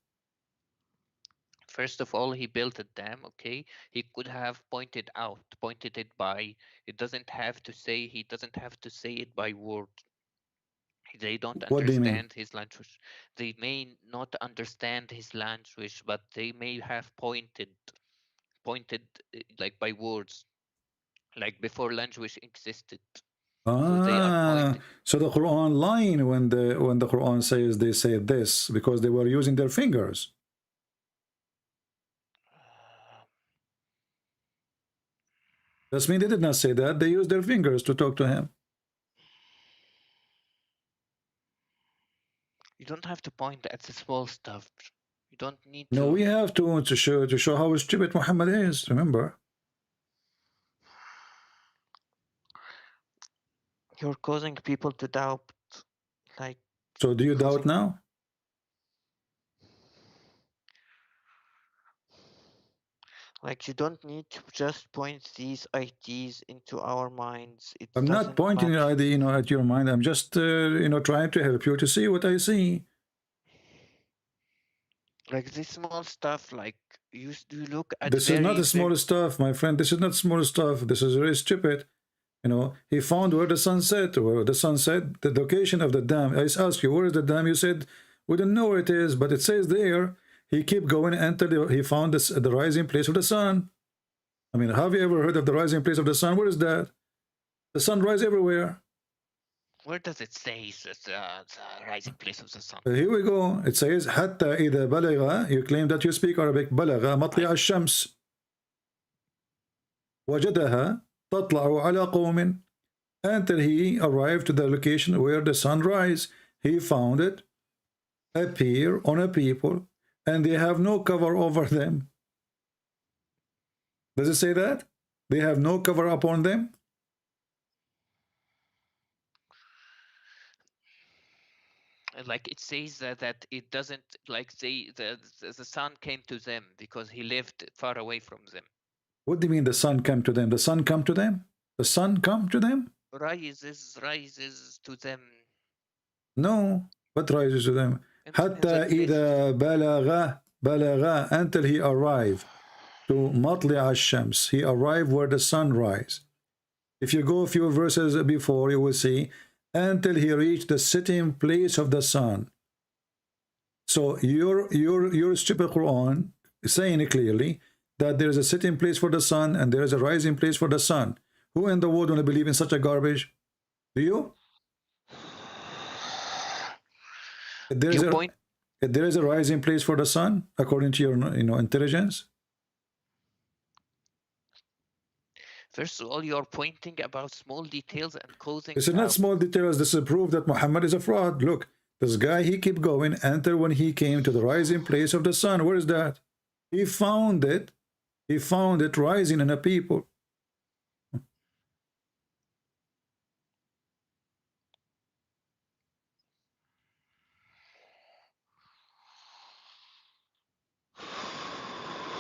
First of all, he built a dam, okay? He could have pointed it by, it doesn't have to say, he doesn't have to say it by word. They don't What do you mean? understand his language. They may not understand his language, but they may have pointed like by words, like before language existed. So they are pointing. So the Quran lying when the Quran says they say this because they were using their fingers. That means they did not say that. They used their fingers to talk to him. You don't have to point at the small stuff. You don't need No, to. we have to show how stupid Muhammad is. Remember. You're causing people to doubt. Like. So do you doubt now? Like, you don't need to just point these ideas into our minds. It I'm not doesn't pointing matter. your idea, you know, at your mind. I'm just, you know, trying to help you to see what I see. Like this small stuff, like you look at This is not the small very stuff, my friend. This is not small stuff. This is very stupid. You know, he found where the sun set, the location of the dam. I asked you, where is the dam? You said, we don't know where it is, but it says there. He kept going until he found this, the rising place of the sun. I mean, have you ever heard of the rising place of the sun? Where is that? The sun rises everywhere. Where does it say the rising place of the sun? Here we go. It says, حتى إذا بلغ, you claim that you speak Arabic, بلغ مطلع الشمس وجدها تطلع على قوم, until he arrived to the location where the sun rises. He found it appear on a people, and they have no cover over them. Does it say that? They have no cover upon them? Like it says that it doesn't, like the sun came to them because he lived far away from them. What do you mean the sun came to them? The sun come to them? The sun come to them? Rises to them. No. What rises to them? حتى إذا بلغ, until he arrived to مطلع الشمس. He arrived where the sun rises. If you go a few verses before, you will see until he reached the sitting place of the sun. So your stupid Quran is saying clearly that there is a sitting place for the sun and there is a rising place for the sun. Who in the world want to believe in such a garbage? Do you? There is a rising place for the sun according to your intelligence. First of all, you're pointing about small details and causing. This is not small details. This is proof that Muhammad is a fraud. Look, this guy, he kept going until when he came to the rising place of the sun. Where is that? He found it. He found it rising in a people.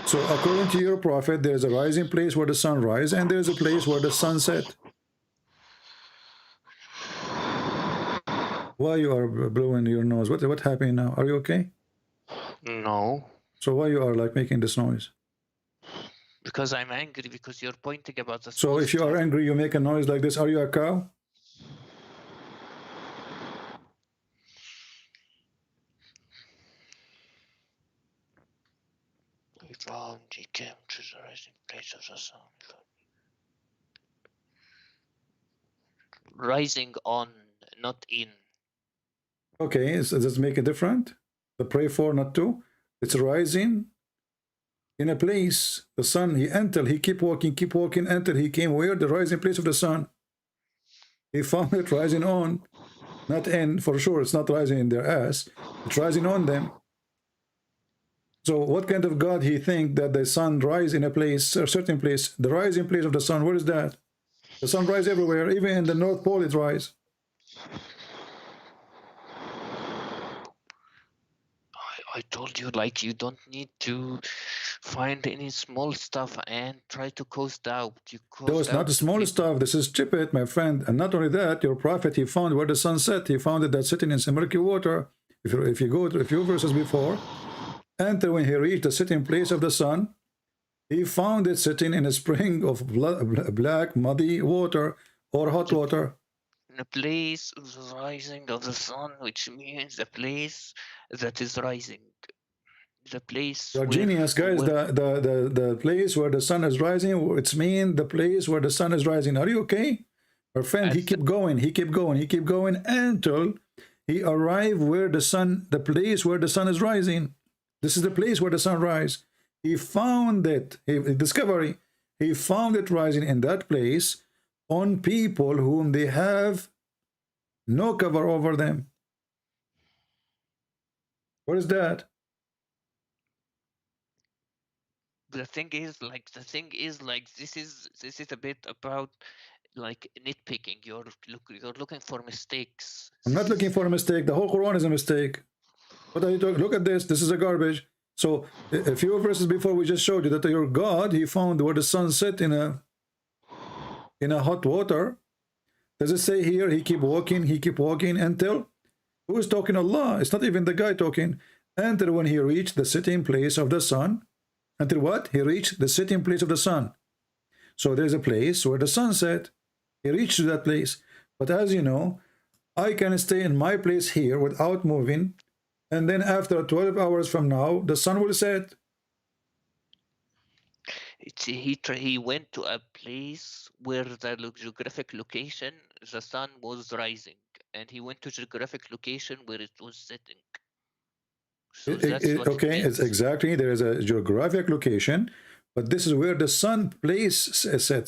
So according to your prophet, there is a rising place where the sun rises, and there is a place where the sun set. Why you are blowing your nose? What happened now? Are you okay? No. So why you are like making this noise? Because I'm angry because you're pointing about the. So if you are angry, you make a noise like this. Are you a cow? We found he came to the rising place of the sun. Rising on, not in. Okay, so does it make it different? The pray for, not to. It's rising in a place. The sun, he keep walking until he came where? The rising place of the sun. He found it rising on, not in, for sure. It's not rising in their ass. It's rising on them. So what kind of God he think that the sun rise in a place, a certain place, the rising place of the sun, where is that? The sun rises everywhere, even in the North Pole it rises. I told you, like, you don't need to find any small stuff and try to cause doubt. You That cause was not doubt the to small people. stuff. This is stupid, my friend. And not only that, your prophet, he found where the sun set. He found it that sitting in some murky water. If you go to a few verses before, enter when he reached the sitting place of the sun, he found it sitting in a spring of black, muddy water or hot water. In a place of the rising of the sun, which means the place that is rising. The place You're genius, guys. The place where the sun is rising, it's mean the place where the sun is rising. Are you okay? Our friend, he kept going, he kept going, he kept going until he arrived where the sun, the place where the sun is rising. This is the place where the sun rises. He found it, discovery. He found it rising in that place on people whom they have no cover over them. What is that? The thing is like this is a bit about like nitpicking. You're looking for mistakes. I'm not looking for a mistake. The whole Quran is a mistake. What are you talking? Look at this. This is a garbage. So a few verses before we just showed you that your God, he found where the sun set in a hot water. Does it say here he keep walking until? Who is talking? Allah. It's not even the guy talking. Until when he reached the sitting place of the sun. Until what? He reached the sitting place of the sun. So there's a place where the sun set. He reached to that place. But as you know, I can stay in my place here without moving. And then after 12 hours from now, the sun will set. He went to a place where the geographic location, the sun was rising. And he went to geographic location where it was setting. So that's what okay, it's exactly, there is a geographic location, but this is where the sun place set,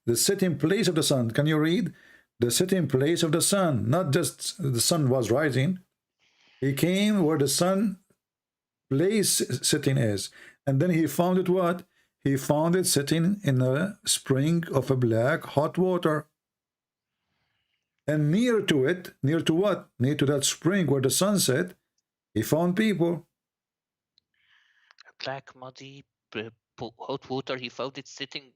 the sitting place of the sun. Can you read? The sitting place of the sun, not just the sun was rising. He came where the sun place sitting is, and then he found it what? He found it sitting in a spring of a black hot water. And near to it, near to what? Near to that spring where the sun set, he found people. Black, muddy, hot water. He found it sitting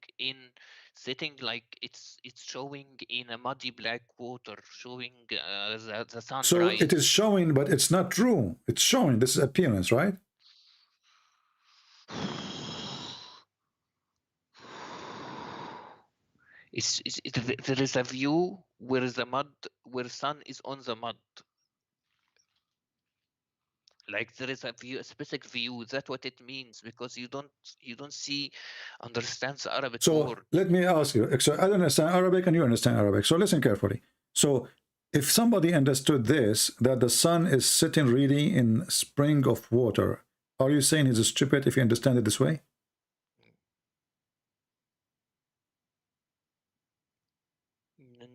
like it's showing in a muddy black water, showing the sunrise. So it is showing, but it's not true. It's showing. This is appearance, right? There is a view where the mud, where sun is on the mud. Like there is a view, a specific view. That's what it means, because you don't understand the Arabic word. Let me ask you. So I understand Arabic and you understand Arabic. So listen carefully. So if somebody understood this, that the sun is sitting really in a spring of water, are you saying he's stupid if you understand it this way?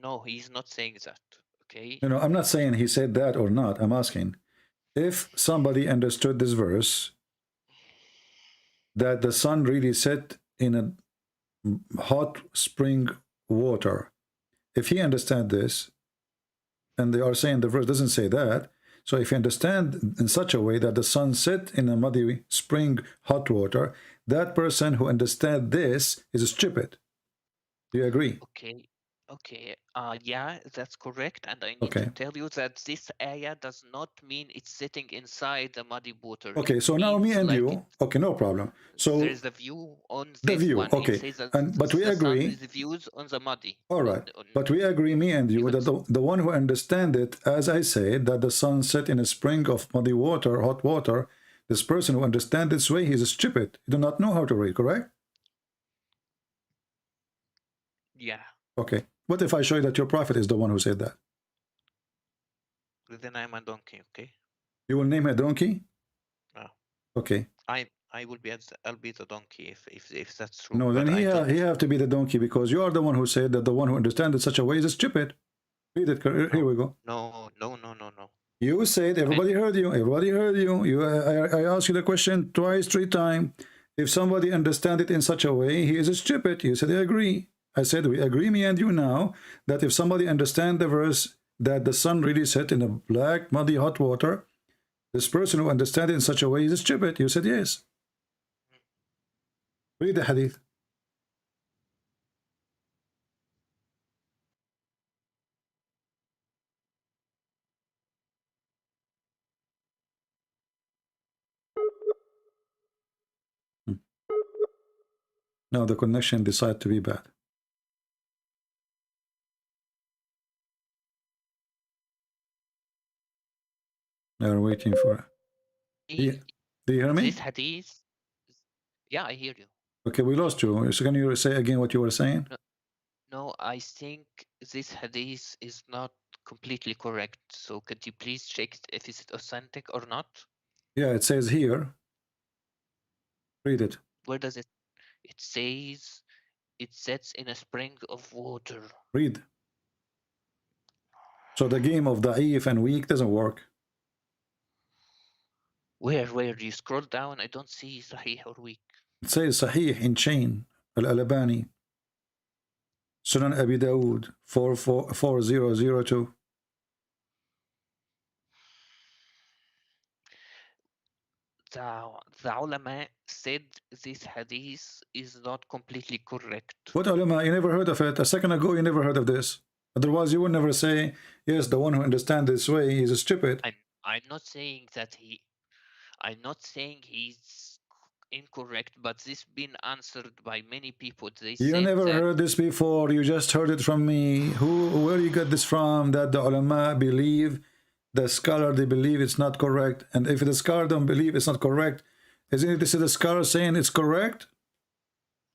No, he's not saying that. Okay. No, I'm not saying he said that or not. I'm asking if somebody understood this verse, that the sun really set in a hot spring water. If he understand this, and they are saying the verse doesn't say that, so if you understand in such a way that the sun set in a muddy spring hot water, that person who understands this is stupid. Do you agree? Okay. Okay, yeah, that's correct. And I need to tell you that this ayah does not mean it's sitting inside the muddy water. Okay, so now me and you, okay, no problem. So there's a view on the this view, one. okay, but we agree. The views on the muddy. All right, but we agree, me and you, that the one who understand it, as I said, that the sun set in a spring of muddy water, hot water, this person who understands this way, he's stupid. He do not know how to read, correct? Yeah. Okay. What if I show you that your prophet is the one who said that? Then I'm a donkey, okay? You will name a donkey? No. Okay. I'll be the donkey if that's true. No, then he have to be the donkey, because you are the one who said that the one who understands it such a way is stupid. Read it. Here we go. No. You said everybody heard you. Everybody heard you. I asked you the question twice, 3 times. If somebody understands it in such a way, he is stupid. You said I agree. I said, we agree, me and you now, that if somebody understands the verse that the sun really set in a black, muddy, hot water, this person who understands it in such a way is stupid. You said yes. Read the hadith. No, the connection decided to be bad. They are waiting for it. Do you hear me? This hadith, yeah, I hear you. Okay, we lost you. So can you say again what you were saying? No, I think this hadith is not completely correct. So could you please check if it's authentic or not? Yeah, it says here. Read it. Where does it? It says it sets in a spring of water. Read. So the game of da'if and weak doesn't work. Where do you scroll down? I don't see sahih or weak. It says Sahih in chain, Al-Albani, Sunan Abi Dawood, 4002. The ulama said this hadith is not completely correct. What ulama? You never heard of it. A second ago, you never heard of this. Otherwise, you would never say, yes, the one who understands this way is stupid. I'm not saying that I'm not saying he's incorrect, but this been answered by many people. You never heard this before. You just heard it from me. Where you got this from? That the ulama believe, the scholar, they believe it's not correct. And if the scholar don't believe it's not correct, isn't it this is the scholar saying it's correct?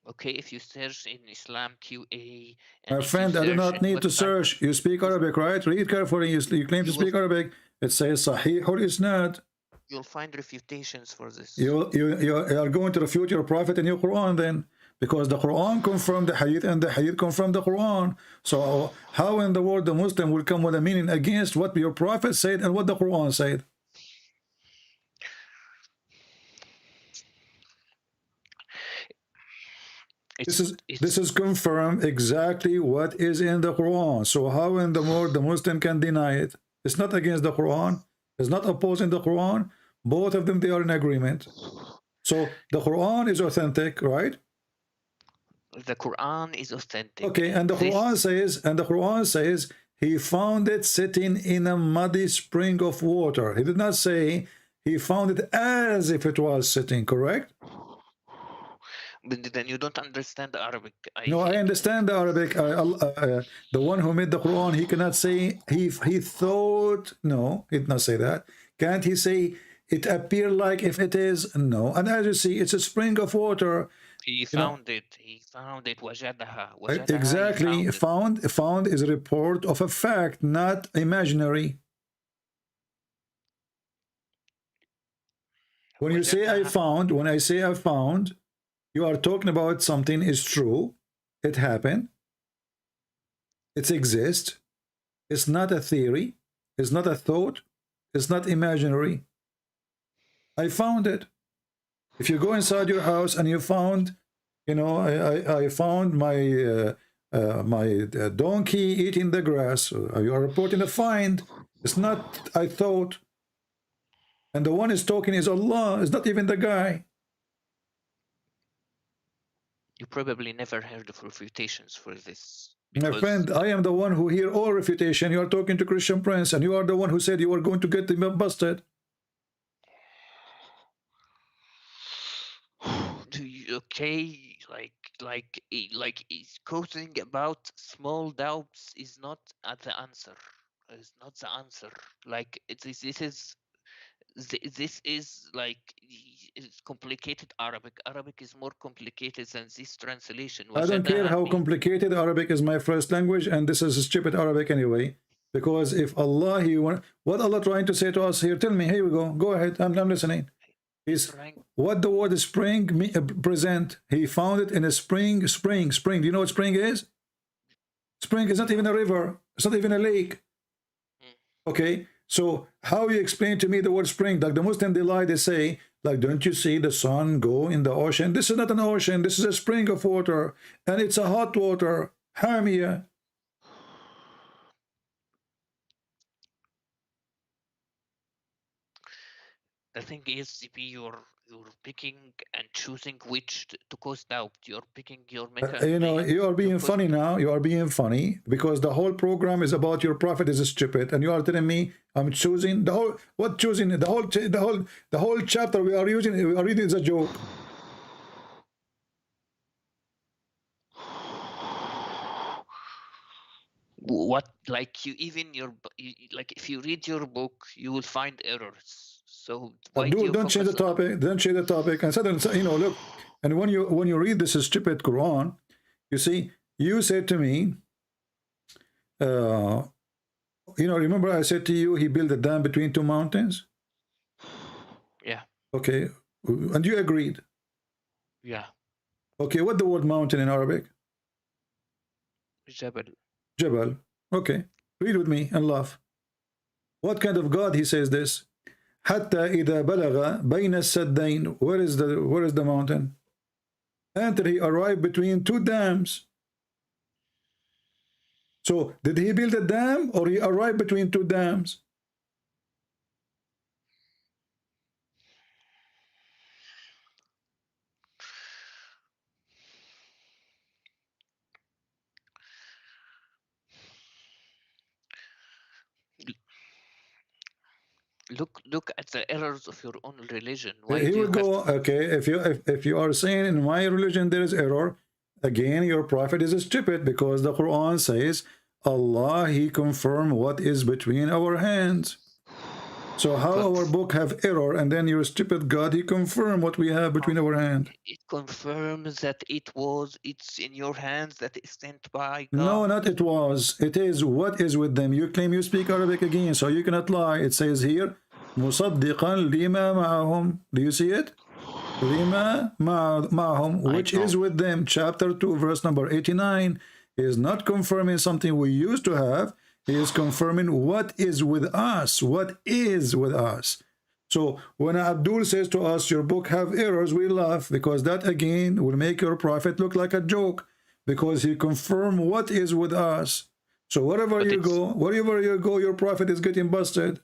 Okay, if you search in Islam QA... My friend, I do not need to search. You speak Arabic, right? Read carefully. You claim to speak Arabic. It says Sahih or Isnad. You'll find refutations for this. You are going to refute your prophet in your Quran then. Because the Quran confirmed the Hadith and the Hadith confirmed the Quran. So how in the world the Muslim will come with a meaning against what your prophet said and what the Quran said? This is confirmed exactly what is in the Quran. So how in the world the Muslim can deny it? It's not against the Quran. It's not opposing the Quran. Both of them, they are in agreement. So the Quran is authentic, right? The Quran is authentic. Okay, and the Quran says he found it sitting in a muddy spring of water. He did not say he found it as if it was sitting, correct? But then you don't understand Arabic. No, I understand the Arabic. The one who made the Quran, he cannot say he thought. No, he did not say that. Can't he say it appeared like if it is? No. And as you see, it's a spring of water. He found it. He found it. Wajadaha. Exactly. Found is a report of a fact, not imaginary. When you say I found, when I say I found, you are talking about something is true. It happened. It exists. It's not a theory. It's not a thought. It's not imaginary. I found it. If you go inside your house and you found, you know, I found my my donkey eating the grass. You are reporting a find. It's not I thought. And the one is talking is Allah. It's not even the guy. You probably never heard of refutations for this. My friend, I am the one who hear all refutation. You are talking to Christian Prince, and you are the one who said you were going to get him busted. Okay, like quoting about small doubts is not the answer. It's not the answer. Like this is like it's complicated Arabic. Arabic is more complicated than this translation. I don't care how complicated Arabic is my first language, and this is stupid Arabic anyway. Because if Allah, what Allah trying to say to us here? Tell me. Here we go. Go ahead. I'm listening. Is what the word spring present? He found it in a spring. Spring. Do you know what spring is? Spring is not even a river. It's not even a lake. Okay. So how you explain to me the word spring? Like the Muslim, they lie, they say Like, don't you see the sun go in the ocean? This is not an ocean. This is a spring of water, and it's a hot water. Hamia. The thing is, CP, you're picking and choosing which to coast out. You're picking your You know, you are being funny now. You are being funny because the whole program is about your prophet is stupid, and you are telling me I'm choosing the whole. What choosing? The whole chapter we are reading is a joke. What, like, you even like, if you read your book, you will find errors. So why Dude, don't change the topic. Don't change the topic. And suddenly, you know, look, and when you read this stupid Quran, you see, you said to me, you know, remember I said to you, he built a dam between two mountains? Yeah. Okay. And you agreed? Yeah. Okay, what the word mountain in Arabic? Jabal. Jabal. Okay. Read with me and laugh. What kind of God he says this? حتى إذا بلغ بين السدين. Where is the mountain? Until he arrived between two dams. So did he build a dam or he arrived between two dams? Look at the errors of your own religion. Why here we go. Okay, if you are saying in my religion there is error, again your prophet is stupid because the Quran says Allah he confirmed what is between our hands. So how our book have error and then your stupid God he confirmed what we have between our hands? It confirms that it's in your hands, that is sent by God. No, not it was. It is what is with them. You claim you speak Arabic again, so you cannot lie. It says here, مصدقا لما معهم. Do you see it? لما معهم, which is with them. Chapter 2, verse number 89. He is not confirming something we used to have. He is confirming what is with us. What is with us. So when Abdul says to us, your book have errors, we laugh because that again will make your prophet look like a joke because he confirmed what is with us. So wherever you go, your prophet is getting busted.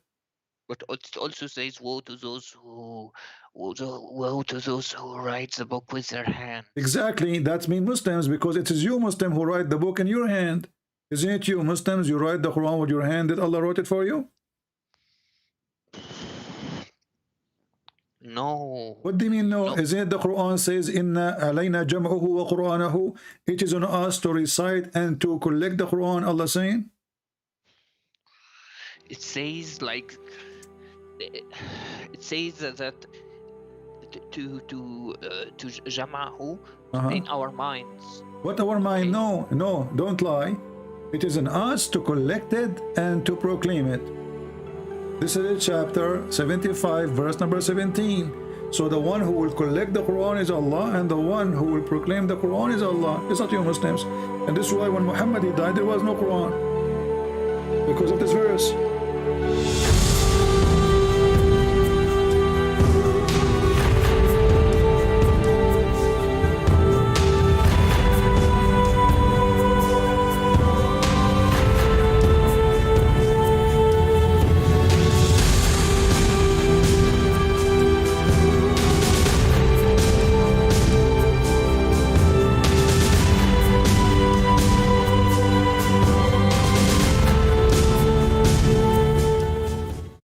But it also says, woe to those who write the book with their hand. Exactly, that means Muslims, because it is you Muslim who write the book in your hand. Isn't it you Muslims, you write the Quran with your hand that Allah wrote it for you? No. What do you mean no? Isn't it the Quran says, Inna alayna jam'uhu wa Qur'anahu? It is on us to recite and to collect the Quran, Allah saying? It says like, it says that to jama'hu in our minds. What our mind? No, no, don't lie. It is on us to collect it and to proclaim it. This is chapter 75, verse number 17. So the one who will collect the Quran is Allah, and the one who will proclaim the Quran is Allah. It's not you Muslims. And this is why when Muhammad died, there was no Quran. Because of this verse.